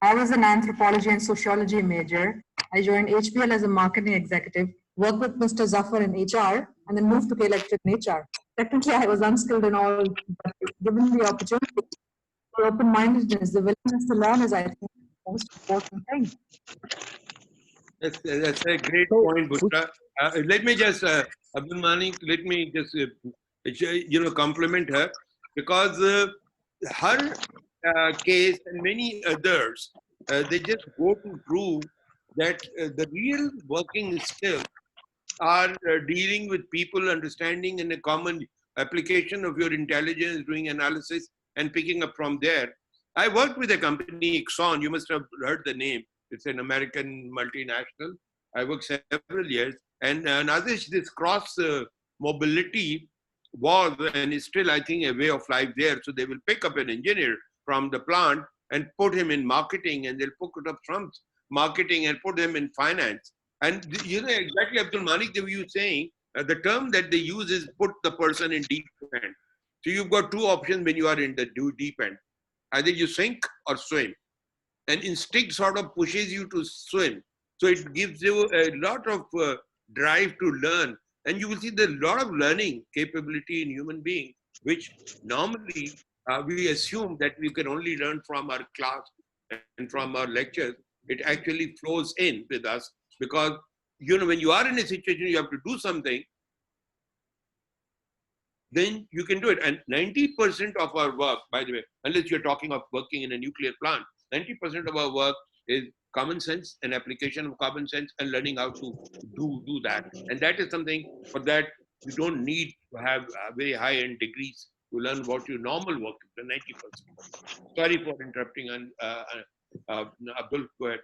I was an anthropology and sociology major. I joined HBL as a marketing executive. work with Mr. Zafar in HR, and then move to K-Electric in HR. Technically, I was unskilled in all, but given the opportunity, the open-mindedness, the willingness to learn is, I think, the most important thing. That's a great point, Bushra. Let me just, Abdul Manik, let me just, compliment her, because her case and many others, they just go to prove that the real working skills are dealing with people, understanding and a common application of your intelligence, doing analysis and picking up from there. I worked with a company, Exxon, you must have heard the name. It's an American multinational. I worked several years. And Nazish, this cross mobility was and is still, I think, a way of life there. So they will pick up an engineer from the plant and put him in marketing, and they'll pick it up from marketing and put him in finance. And you know exactly, Abdul Malik, the way you're saying, the term that they use is put the person in deep end. So you've got two options when you are in the deep end. Either you sink or swim. And instinct sort of pushes you to swim. So it gives you a lot of drive to learn. And you will see there's a lot of learning capability in human beings, which normally we assume that we can only learn from our class and from our lectures. It actually flows in with us, because you know when you are in a situation you have to do something, then you can do it. And 90% of our work, by the way, unless you're talking of working in a nuclear plant, 90% of our work is common sense and application of common sense and learning how to do that. And that is something for that you don't need to have very high-end degrees to learn what your normal work is, the 90%. Sorry for interrupting, and Abdul, go ahead.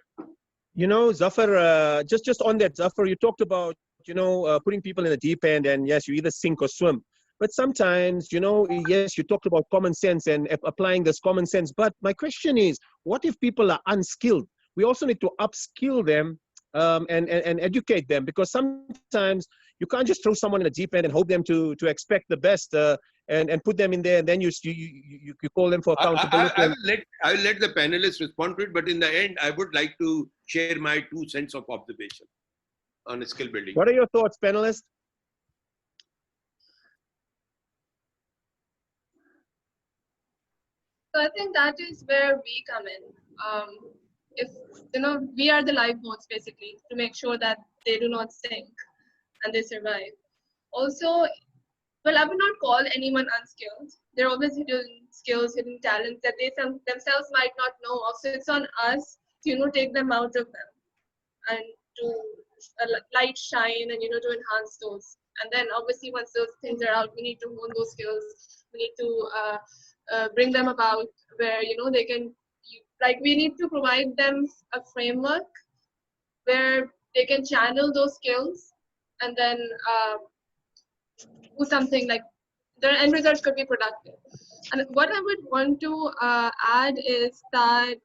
You know, Zafar, just on that, Zafar, you talked about, you know, putting people in the deep end, and yes, you either sink or swim. But sometimes, you know, yes, you talked about common sense and applying this common sense. But my question is, what if people are unskilled? We also need to upskill them and educate them, because sometimes you can't just throw someone in the deep end and hope them to expect the best and put them in there, and then you call them for accountability. I will let the panelists respond to it, but in the end, I would like to share my 2 cents of observation on skill building. What are your thoughts, panelists? So I think that is where we come in. If you know, we are the lifeboats basically to make sure that they do not sink and they survive. Also, well, I would not call anyone unskilled. There are always hidden skills, hidden talents that they themselves might not know of. So it's on us to, you know, take them out of them and to light shine and, you know, to enhance those. And then obviously once those things are out, we need to hone those skills. We need to bring them about where, you know, they can, like, we need to provide them a framework where they can channel those skills and then do something like the end results could be productive. And what I would want to add is that,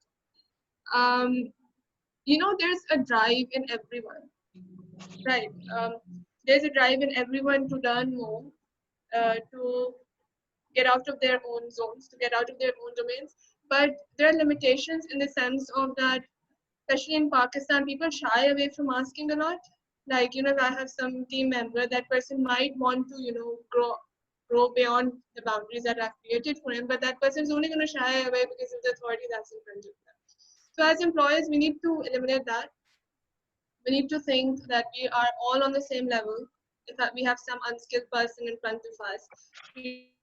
you know, there's a drive in everyone, right? There's a drive in everyone to learn more, to get out of their own zones, to get out of their own domains. But there are limitations in the sense of that, especially in Pakistan, people shy away from asking a lot. Like, you know, if I have some team member, that person might want to, you know, grow beyond the boundaries that I've created for him, but that person is only going to shy away because of the authority that's in front of them. So as employers, we need to eliminate that. We need to think that we are all on the same level. If we have some unskilled person in front of us, we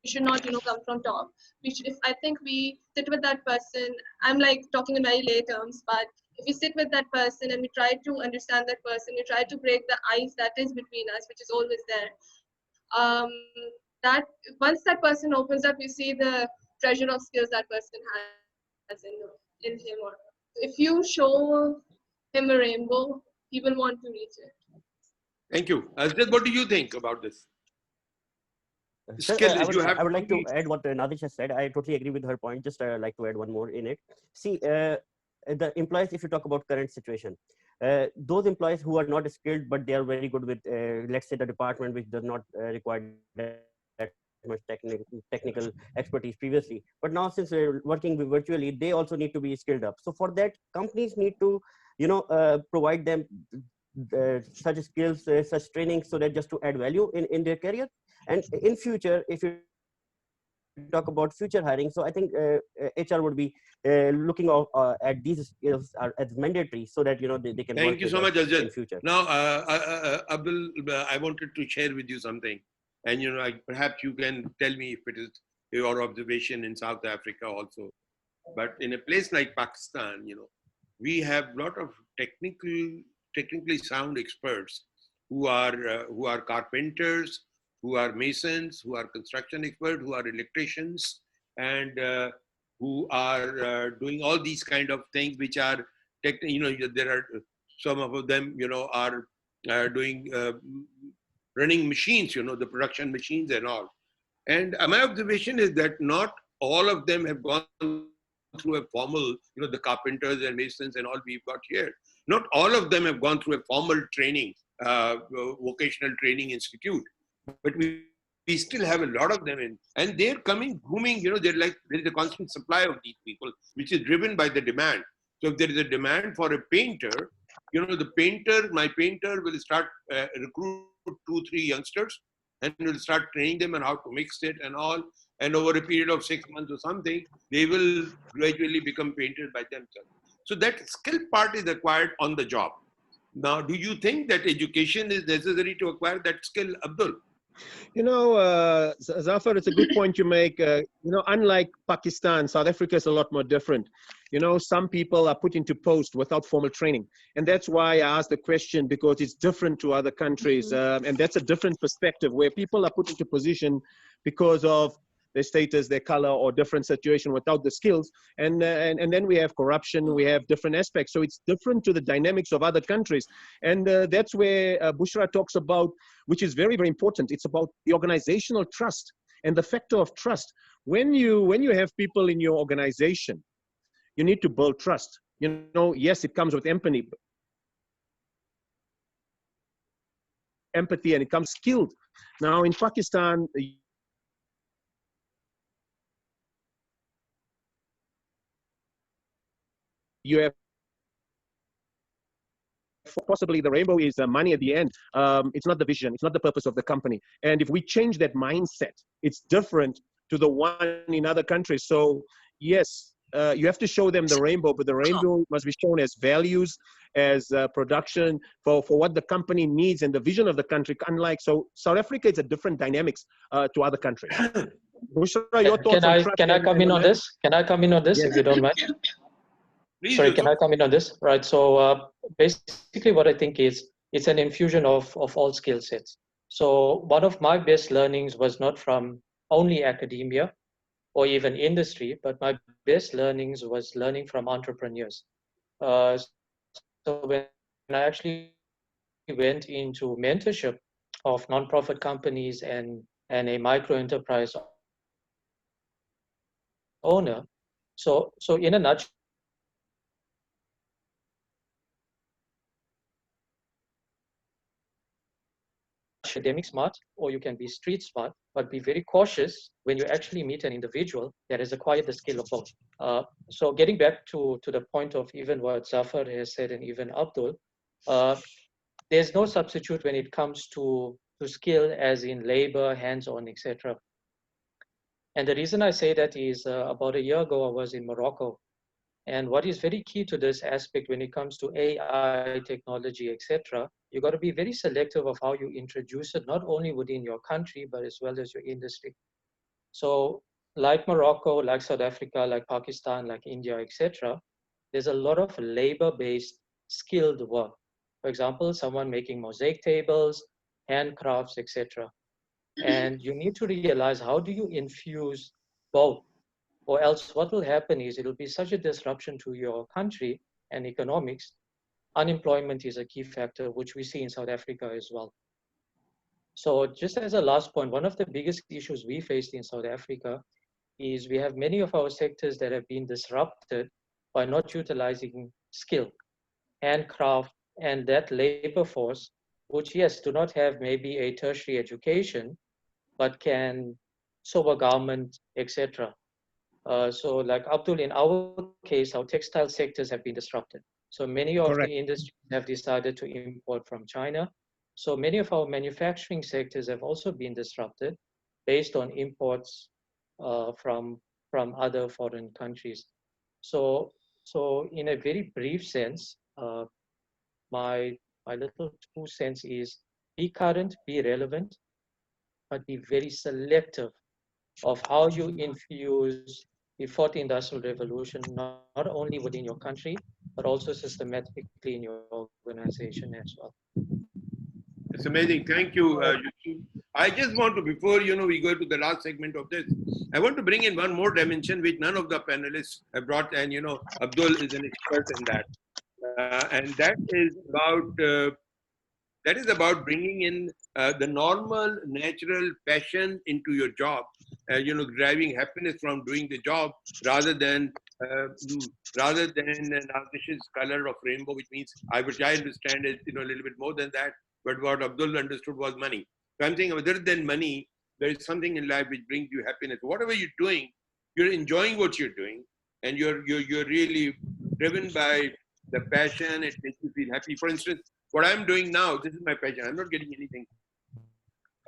should not, you know, come from top. If I think we sit with that person, I'm like talking in very lay terms, but if we sit with that person and we try to understand that person, we try to break the ice that is between us, which is always there. That once that person opens up, you see the treasure of skills that person has in him or her. If you show him a rainbow, he will want to reach it. Thank you. Asjad, what do you think about this? Sir, I would like to add what Nadish has said. I totally agree with her point. Just like to add one more in it. See, the employees, if you talk about current situation, those employees who are not skilled, but they are very good with, let's say, the department which does not require that much technical expertise previously. But now, since we're working virtually, they also need to be skilled up. So for that, companies need to, you know, provide them such skills, such training, so that just to add value in their career. And in future, if you talk about future hiring, so I think HR would be looking at these skills are as mandatory, so that they can Thank work you with so us much, Ajay. in future. Now, Abdul, I wanted to share with you something, and perhaps you can tell me if it is your observation in South Africa also. But in a place like Pakistan, we have a lot of technically sound experts who are carpenters, who are masons, who are construction experts, who are electricians, and who are doing all these kind of things, which are there are some of them are doing running machines, the production machines and all. And my observation is that not all of them have gone through a formal, the carpenters and masons and all we've got here. Not all of them have gone through a formal training, vocational training institute, but we still have a lot of them in, and they're coming booming. There's a constant supply of these people, which is driven by the demand. So if there is a demand for a painter, my painter will start recruit 2-3 youngsters, and will start training them on how to mix it and all. And over a period of 6 months or something, they will gradually become painters by themselves. So that skill part is acquired on the job. Now, do you think that education is necessary to acquire that skill, Abdul? Zafar, it's a good point you make. Unlike Pakistan, South Africa is a lot more different. Some people are put into post without formal training. And that's why I asked the question, because it's different to other countries. And that's a different perspective where people are put into position because of their status, their color, or different situation without the skills. And then we have corruption, we have different aspects. So it's different to the dynamics of other countries. And that's where Bushra talks about, which is very, very important. It's about the organizational trust and the factor of trust. When you have people in your organization, you need to build trust. Yes, it comes with empathy, and it comes skilled. Now in Pakistan, you have possibly the rainbow is money at the end. It's not the vision, it's not the purpose of the company. And if we change that mindset, it's different to the one in other countries. So yes, you have to show them the rainbow, but the rainbow must be shown as values, as production for what the company needs and the vision of the country. So South Africa is a different dynamics to other countries. Bushra, your thoughts on trust? Can I come in on this? Can I come in on this, Yes. if you don't mind? Please, Sorry, can I come in on this? Right. So basically, what I think is it's an infusion of all skill sets. So one of my best learnings was not from only academia or even industry, but my best learnings was learning from entrepreneurs. So when I actually went into mentorship of nonprofit companies and a micro enterprise owner, so in a nutshell, academic smart, or you can be street smart, but be very cautious when you actually meet an individual that has acquired the skill of both. So getting back to the point of even what Zafar has said and even Abdul, there's no substitute when it comes to skill as in labor, hands-on, etc. And the reason I say that is about a year ago, I was in Morocco. And what is very key to this aspect when it comes to AI, technology, etc., you got to be very selective of how you introduce it, not only within your country, but as well as your industry. So like Morocco, like South Africa, like Pakistan, like India, etc., there's a lot of labor-based skilled work. For example, someone making mosaic tables, handcrafts, etc. And you need to realize, how do you infuse both? Or else what will happen is it'll be such a disruption to your country and economics. Unemployment is a key factor, which we see in South Africa as well. So just as a last point, one of the biggest issues we faced in South Africa is we have many of our sectors that have been disrupted by not utilizing skill, handcraft, and that labor force, which yes, do not have maybe a tertiary education, but can sew a garment, etc. So like Abdul, in our case, our textile sectors have been disrupted. So many of Correct. the industries have decided to import from China. So many of our manufacturing sectors have also been disrupted based on imports from other foreign countries. So in a very brief sense, my little 2 cents is be current, be relevant, but be very selective of how you infuse the fourth industrial revolution, not only within your country, but also systematically in your organization as well. It's amazing. Thank you, Yusuf. I just want to, before we go to the last segment of this, I want to bring in one more dimension which none of the panelists have brought, and Abdul is an expert in that, and that is about bringing in the normal, natural passion into your job. Driving happiness from doing the job rather than an artificial color of rainbow, which I understand is a little bit more than that. But what Abdul understood was money. So I'm saying other than money, there is something in life which brings you happiness. Whatever you're doing, you're enjoying what you're doing, and you're really driven by the passion. It makes you feel happy. For instance, what I'm doing now, this is my passion. I'm not getting anything.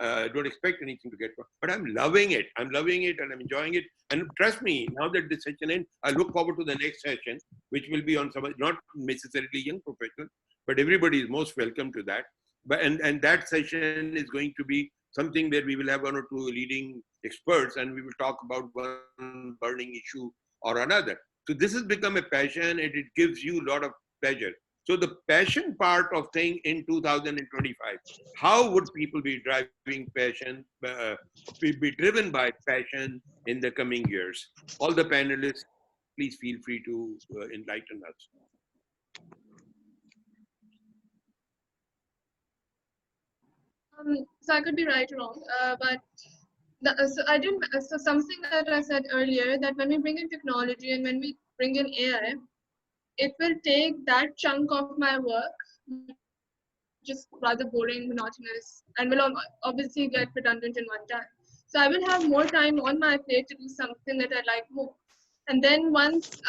Don't expect anything to get from, but I'm loving it. I'm loving it and I'm enjoying it. And trust me, now that this session ends, I look forward to the next session, which will be on some, not necessarily young professionals, but everybody is most welcome to that. But and that session is going to be something where we will have one or two leading experts, and we will talk about one burning issue or another. So this has become a passion, and it gives you a lot of pleasure. So the passion part of thing in 2025, how would people be driving passion, be driven by passion in the coming years? All the panelists, please feel free to enlighten us. So I could be right or wrong, but so something that I said earlier, that when we bring in technology and when we bring in AI, it will take that chunk of my work, just rather boring, monotonous, and will obviously get redundant in one time. So I will have more time on my plate to do something that I like more. And then once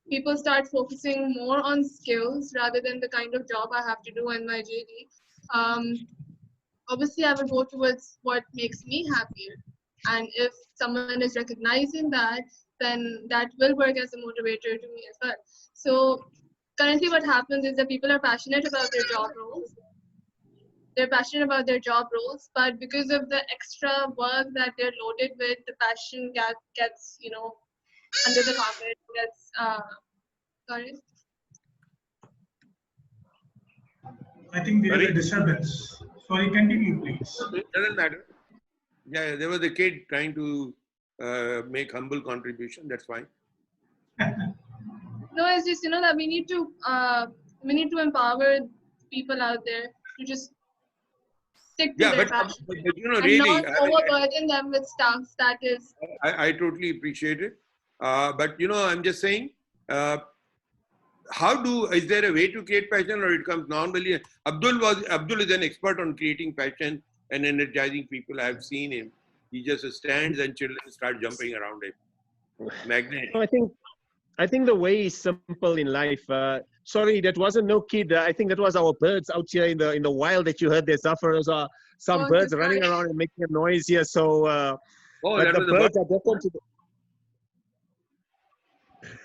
people start focusing more on skills rather than the kind of job I have to do in my JD, obviously I will go towards what makes me happier. And if someone is recognizing that, then that will work as a motivator to me as well. So currently what happens is that people are passionate about their job roles. They're passionate about their job roles, but because of the extra work that they're loaded with, the passion gets under the carpet, gets, sorry? I think there is a disturbance. Sorry, continue, please. It doesn't matter. Yeah, there was a kid trying to make humble contribution. That's fine. No, it's just that we need to empower people out there to just stick to their passion and really, not overburden them with stuff that is. I totally appreciate it, but I'm just saying, is there a way to create passion, or it comes normally? Abdul is an expert on creating passion and energizing people. I have seen him. He just stands and children start jumping around him. Magnet. No, I think the way is simple in life. Sorry, that wasn't no kid. I think that was our birds out here in the wild that you heard. There's some birds running around and making a noise here. So, but the birds are different.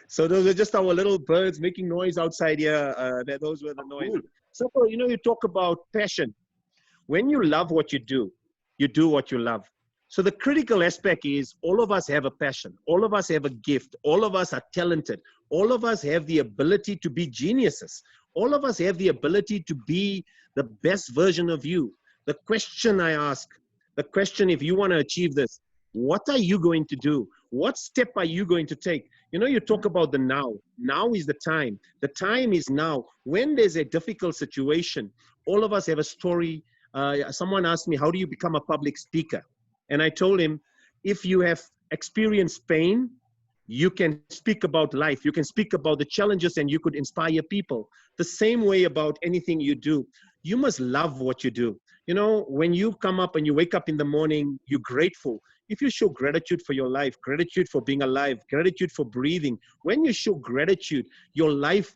So those are just our little birds making noise outside here. Those were the noises. So you talk about passion. When you love what you do what you love. So the critical aspect is all of us have a passion. All of us have a gift. All of us are talented. All of us have the ability to be geniuses. All of us have the ability to be the best version of you. The question I ask, if you want to achieve this, what are you going to do? What step are you going to take? You talk about the now. Now is the time. The time is now. When there's a difficult situation, all of us have a story. Someone asked me, how do you become a public speaker? And I told him, if you have experienced pain, you can speak about life. You can speak about the challenges and you could inspire people. The same way about anything you do. You must love what you do. When you come up and you wake up in the morning, you're grateful. If you show gratitude for your life, gratitude for being alive, gratitude for breathing, when you show gratitude, your life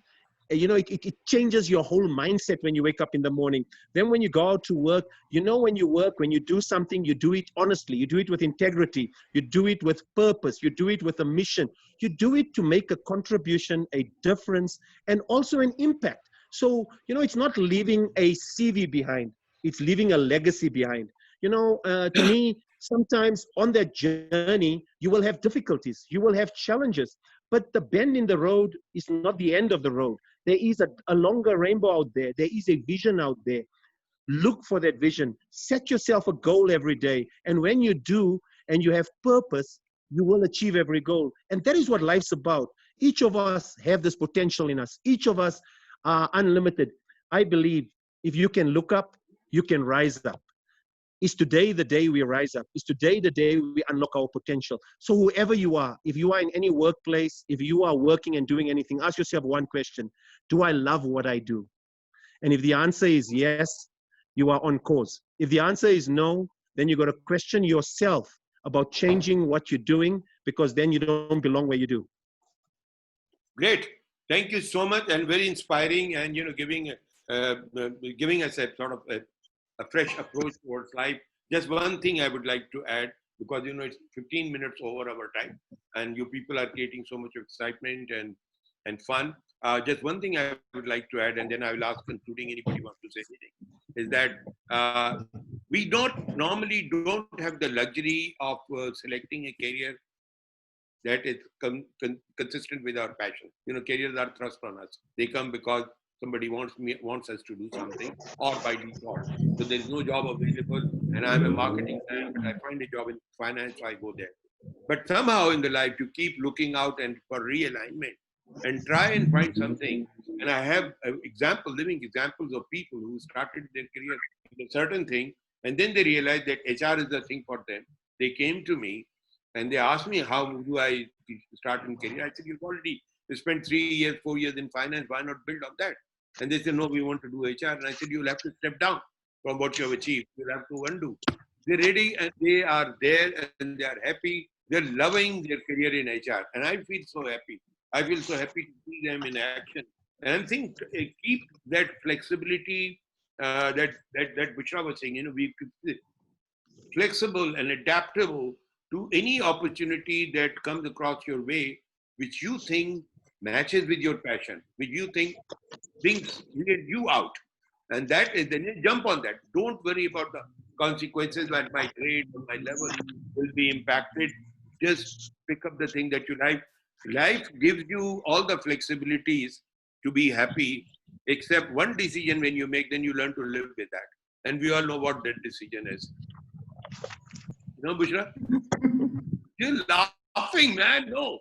it changes your whole mindset when you wake up in the morning. Then when you go out to work, when you work, when you do something, you do it honestly, you do it with integrity, you do it with purpose, you do it with a mission, you do it to make a contribution, a difference, and also an impact. So, it's not leaving a CV behind, it's leaving a legacy behind. To me, sometimes on that journey, you will have difficulties, you will have challenges, but the bend in the road is not the end of the road. There is a longer rainbow out there. There is a vision out there. Look for that vision. Set yourself a goal every day. And when you do, and you have purpose, you will achieve every goal. And that is what life's about. Each of us have this potential in us. Each of us are unlimited. I believe if you can look up, you can rise up. Is today the day we rise up? Is today the day we unlock our potential? So whoever you are, if you are in any workplace, if you are working and doing anything, ask yourself one question: do I love what I do? And if the answer is yes, you are on course. If the answer is no, then you got to question yourself about changing what you're doing, because then you don't belong where you do. Great. Thank you so much, and very inspiring, and giving us a sort of a fresh approach towards life. Just one thing I would like to add, because it's 15 minutes over our time, and you people are creating so much excitement and fun. Just one thing I would like to add, and then I will ask, concluding, anybody wants to say anything, is that we normally don't have the luxury of selecting a career that is consistent with our passion. Careers are thrust on us. They come because somebody wants us to do something, or by default. So there is no job available, and I'm a marketing man, but I find a job in finance, so I go there. But somehow in the life, you keep looking out and for realignment and try and find something. And I have living examples of people who started their career in a certain thing, and then they realized that HR is the thing for them. They came to me and they asked me, how do I start in career? I said, you've already spent 3 years, 4 years in finance. Why not build on that? And they said, no, we want to do HR. And I said, you'll have to step down from what you have achieved. You'll have to undo. They're ready, and they are there, and they are happy. They're loving their career in HR. And I feel so happy. I feel so happy to see them in action. And I think keep that flexibility that Bushra was saying, we could flexible and adaptable to any opportunity that comes across your way, which you think matches with your passion, which you think brings you out. And that is, then you jump on that. Don't worry about the consequences, that my grade or my level will be impacted. Just pick up the thing that you like. Life gives you all the flexibilities to be happy, except one decision when you make, then you learn to live with that. And we all know what that decision is. Bushra? You're laughing, man. No.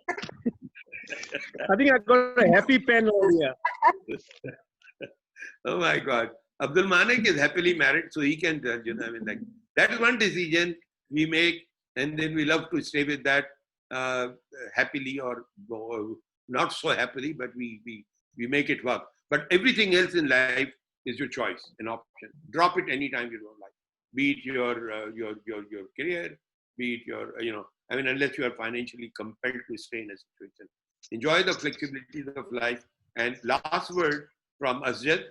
I think I got a happy pen over here. Oh my God. Abdul Manik is happily married, so he can judge. That is one decision we make, and then we love to stay with that happily or not so happily, but we make it work. But everything else in life is your choice, an option. Drop it anytime you don't like. Be it your career, be it your, unless you are financially compelled to stay in a situation. Enjoy the flexibilities of life. And last word from Asjad.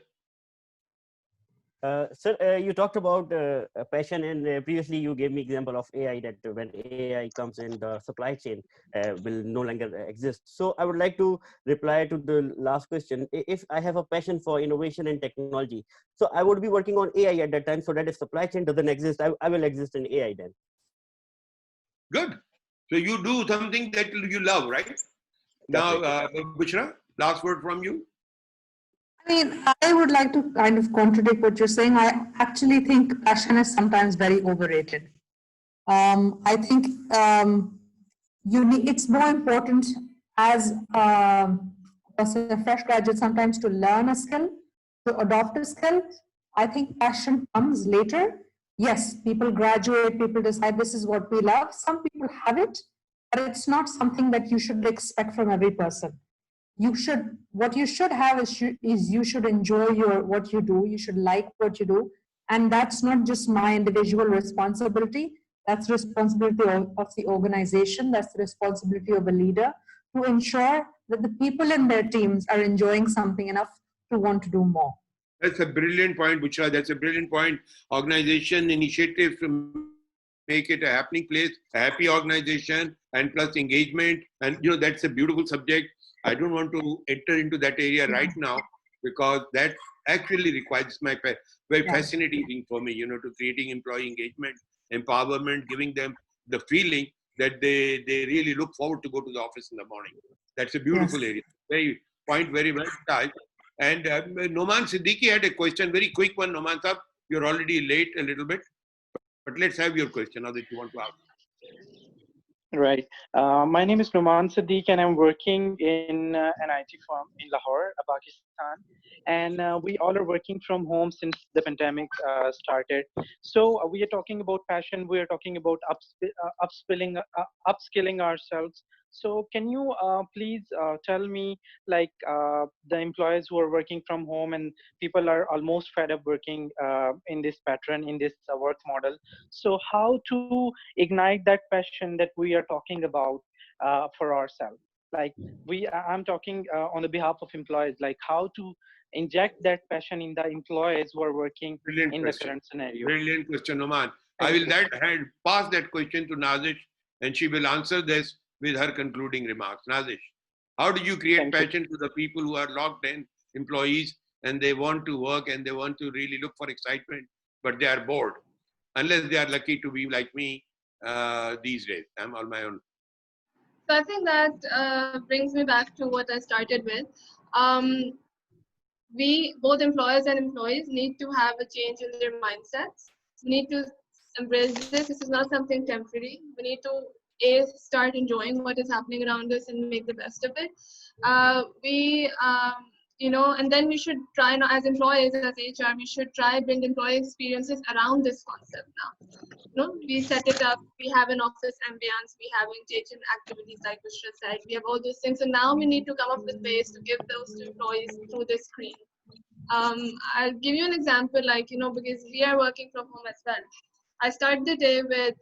Sir, you talked about passion, and previously you gave me example of AI, that when AI comes in, the supply chain will no longer exist. So I would like to reply to the last question. If I have a passion for innovation and technology, so I would be working on AI at that time, so that if supply chain doesn't exist, I will exist in AI then. Good. So you do something that you love, right? Now, Bushra, last word from you. I mean, I would like to kind of contradict what you're saying. I actually think passion is sometimes very overrated. I think it's more important as a fresh graduate sometimes to learn a skill, to adopt a skill. I think passion comes later. Yes, people graduate, people decide this is what we love. Some people have it, but it's not something that you should expect from every person. What you should have is you should enjoy what you do. You should like what you do. And that's not just my individual responsibility. That's the responsibility of the organization. That's the responsibility of a leader to ensure that the people in their teams are enjoying something enough to want to do more. That's a brilliant point, Bushra. That's a brilliant point. Organization initiatives to make it a happening place, a happy organization, and plus engagement. And that's a beautiful subject. I don't want to enter into that area right now because that actually requires very fascinating thing for me. To creating employee engagement, empowerment, giving them the feeling that they really look forward to go to the office in the morning. That's a beautiful area. Very well touched. And Noman Siddiqui had a question, very quick one, Noman Saab. You're already late a little bit, but let's have your question now that you want to ask. Right. My name is Numan Siddiq, and I'm working in an IT firm in Lahore, Pakistan. And we all are working from home since the pandemic started. So we are talking about passion. We are talking about upskilling ourselves. So can you please tell me, like the employees who are working from home and people are almost fed up working in this pattern, in this work model. So how to ignite that passion that we are talking about for ourselves? Like I'm talking on the behalf of employees, like how to inject that passion in the employees who are working in the current scenario. Brilliant question, Oman. I will pass that question to Nazish, and she will answer this with her concluding remarks. Nazish, how do you create passion to the people who are locked in, employees, and they want to work and they want to really look for excitement, but they are bored, unless they are lucky to be like me these days. I'm on my own. So I think that brings me back to what I started with. We, both employers and employees, need to have a change in their mindsets. We need to embrace this. This is not something temporary. We need to start enjoying what is happening around us and make the best of it. And then we should try, as employees, as HR, we should try bring employee experiences around this concept now. We set it up, we have an office ambience, we have engagement activities like Bushra said, we have all those things. So now we need to come up with ways to give those to employees through this screen. I'll give you an example, because we are working from home as well. I start the day with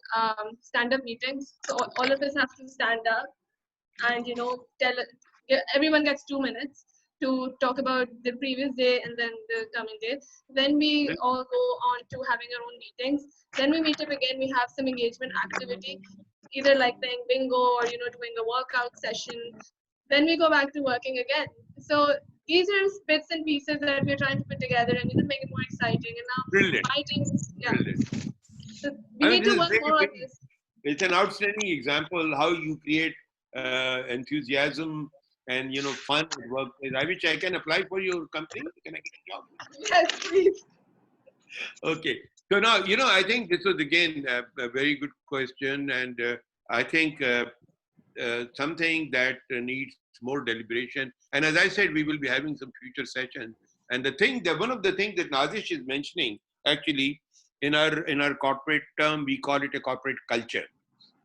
stand-up meetings. So all of us have to stand up and, everyone gets 2 minutes to talk about the previous day and then the coming day. Then we all go on to having our own meetings. Then we meet up again, we have some engagement activity, either like playing bingo or, doing a workout session. Then we go back to working again. So these are bits and pieces that we're trying to put together and make it more exciting. And now, Brilliant. Brilliant. So we need to work more on this. It's an outstanding example how you create enthusiasm and fun at work. I wish I can apply for your company. Can I get a job? Yes, please. Okay. So now, I think this was again a very good question, and I think something that needs more deliberation. And as I said, we will be having some future sessions. And one of the things that Nazish is mentioning, actually, in our corporate term, we call it a corporate culture.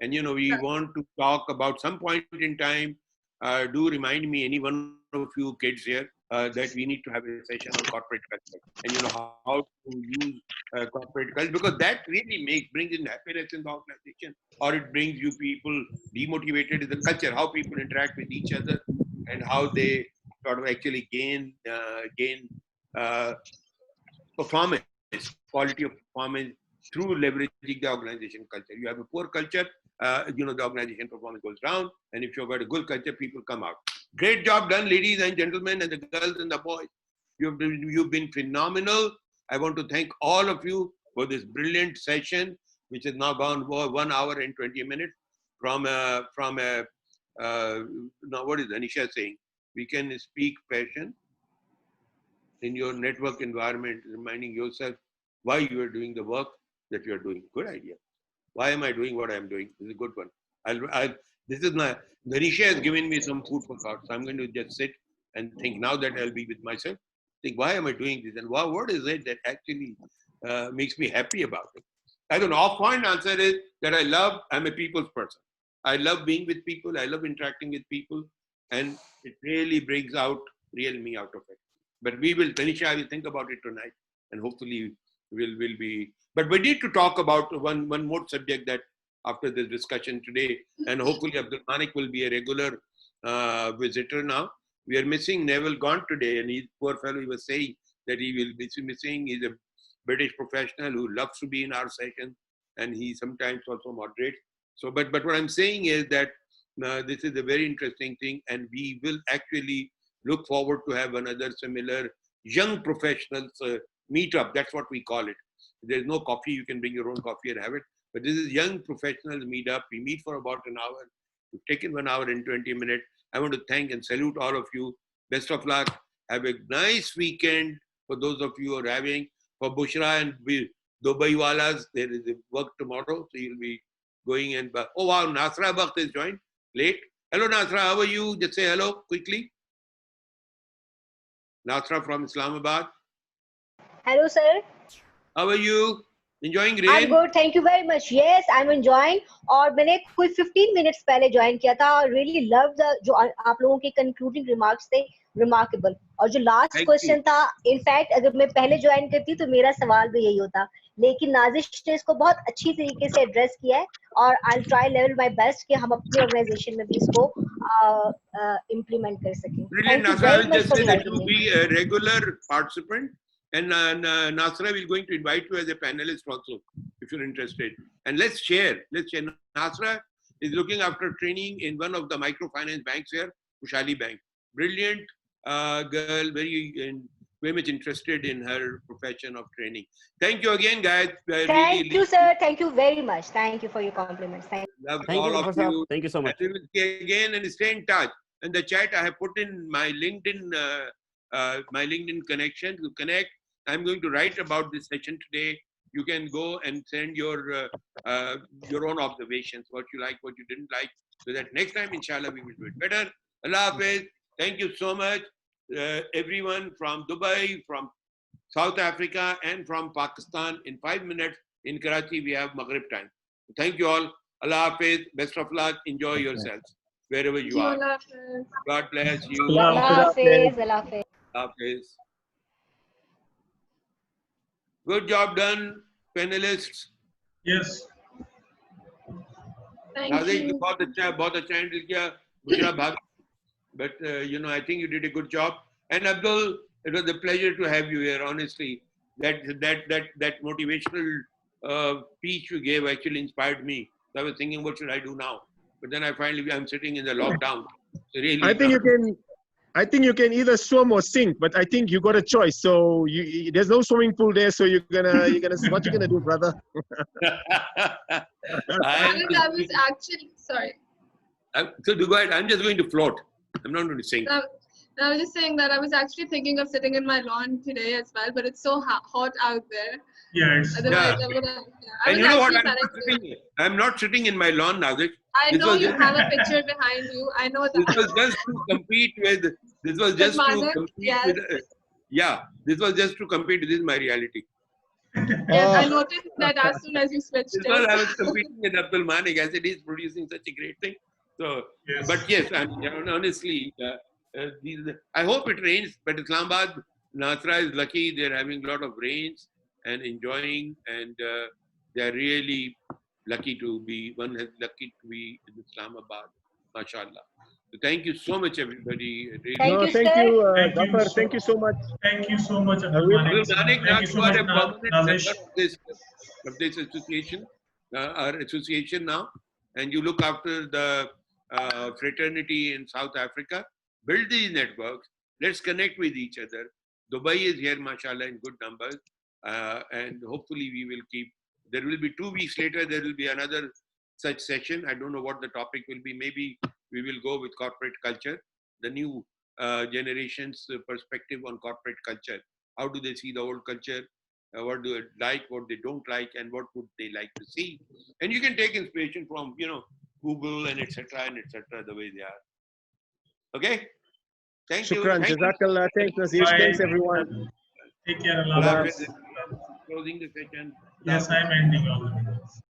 And we want to talk about some point in time. Do remind me, any one of you kids here, that we need to have a session on corporate culture and how to use corporate culture, because that really brings in happiness in the organization, or it brings you people demotivated in the culture, how people interact with each other and how they sort of actually gain performance, quality of performance through leveraging the organization culture. You have a poor culture, the organization performance goes down, and if you've got a good culture, people come out. Great job done, ladies and gentlemen, and the girls and the boys. You've been phenomenal. I want to thank all of you for this brilliant session, which has now gone 1 hour and 20 minutes from now what is Anisha saying? We can speak passion in your network environment, reminding yourself why you are doing the work that you are doing. Good idea. Why am I doing what I'm doing? This is a good one. Anisha has given me some food for thought. So I'm going to just sit and think now that I'll be with myself. Think, why am I doing this? And what is it that actually makes me happy about it? I don't know. Off-point answer is that I'm a people's person. I love being with people. I love interacting with people. And it really brings out real me out of it. But Tanisha, I will think about it tonight. And hopefully we'll be. But we need to talk about one more subject that after this discussion today, and hopefully Abdul Manik will be a regular visitor now. We are missing Neville gone today, and he, poor fellow, he was saying that he will be missing. He's a British professional who loves to be in our session, and he sometimes also moderates. So, but what I'm saying is that this is a very interesting thing, and we will actually look forward to have another similar young professionals meetup. That's what we call it. There's no coffee. You can bring your own coffee and have it. But this is young professionals meetup. We meet for about an hour. We've taken 1 hour and 20 minutes. I want to thank and salute all of you. Best of luck. Have a nice weekend for those of you who are having. For Bushra and Dubai Walas, there is a work tomorrow. So you'll be going and... Oh wow, Nasra Bakht is joined. Late. Hello Nasra, how are you? Just say hello quickly. Nasra from Islamabad. Hello, sir. How are you? Enjoying rain? I'm good. Thank you very much. Yes, I'm enjoying. और मैंने कोई 15 minutes पहले join किया था. Really love the जो आप लोगों के concluding remarks थे, remarkable. और जो last question था, in fact अगर मैं पहले join करती तो मेरा सवाल भी यही होता. लेकिन नाजिश ने इसको बहुत अच्छी तरीके से address किया है और I'll try level my best कि हम अपनी organization में भी इसको implement कर सकें. Brilliant, Nasra. I will just say that you be a regular participant. And Nasra, we're going to invite you as a panelist also, if you're interested. And let's share. Nasra is looking after training in one of the microfinance banks here, Kushali Bank. Brilliant girl, very much interested in her profession of training. Thank you again, guys. Thank you, sir. Thank you very much. Thank you for your compliments. Thank all of you. Thank you so much. And we will see again and stay in touch. In the chat, I have put in my LinkedIn connection to connect. I'm going to write about this session today. You can go and send your own observations, what you like, what you didn't like, so that next time, inshallah, we will do it better. Allah Hafiz. Thank you so much, everyone from Dubai, from South Africa, and from Pakistan. In 5 minutes in Karachi, we have Maghrib time. Thank you all. Allah Hafiz. Best of luck. Enjoy yourselves wherever you are. God bless you. Allah Hafiz. Allah Hafiz. Allah Hafiz. Good job done, panelists. Yes. Thank you. But I think you did a good job. And Abdul, it was a pleasure to have you here. Honestly, that motivational speech you gave actually inspired me. So I was thinking, what should I do now? But then I'm sitting in the lockdown. So really, I think you can either swim or sink, but I think you got a choice. So there's no swimming pool there, so what you gonna do, brother? I was actually sorry. So go ahead. I'm just going to float. I'm not going to sink. I was just saying that I was actually thinking of sitting in my lawn today as well, but it's so hot out there. Yes. Otherwise, And you know what? I'm not sitting in my lawn, Nazik. I know you have a picture behind you. I know that. This was just to compete with. This was just to compete with. This was just to compete. This is my reality. Yes, I noticed that as soon as you switched. Because I was competing with Abdul Manik. I said he's producing such a great thing. So, yes. But yes, honestly, I hope it rains. But Islamabad, Nasra is lucky. They're having a lot of rains and enjoying, and they're really lucky to be. One is lucky to be in Islamabad, mashallah. So thank you so much, everybody. Really. Thank you, Zafar. Thank you so much. Thank you so much, Abdul Manik. Thank you so much, Nazish. Of this association, our association now, and you look after the fraternity in South Africa. Build these networks. Let's connect with each other. Dubai is here, mashallah, in good numbers, and hopefully we will keep. There will be 2 weeks later. There will be another such session. I don't know what the topic will be. Maybe we will go with corporate culture, the new generation's perspective on corporate culture. How do they see the old culture? What do they like, what they don't like, and what would they like to see? And you can take inspiration from, Google and etc. the way they are. Okay? Thank you. Shukran, Jazakallah. Thanks, Nazish. Thanks, everyone. Take care. Allah. Closing the session. Yes, I'm ending all the videos.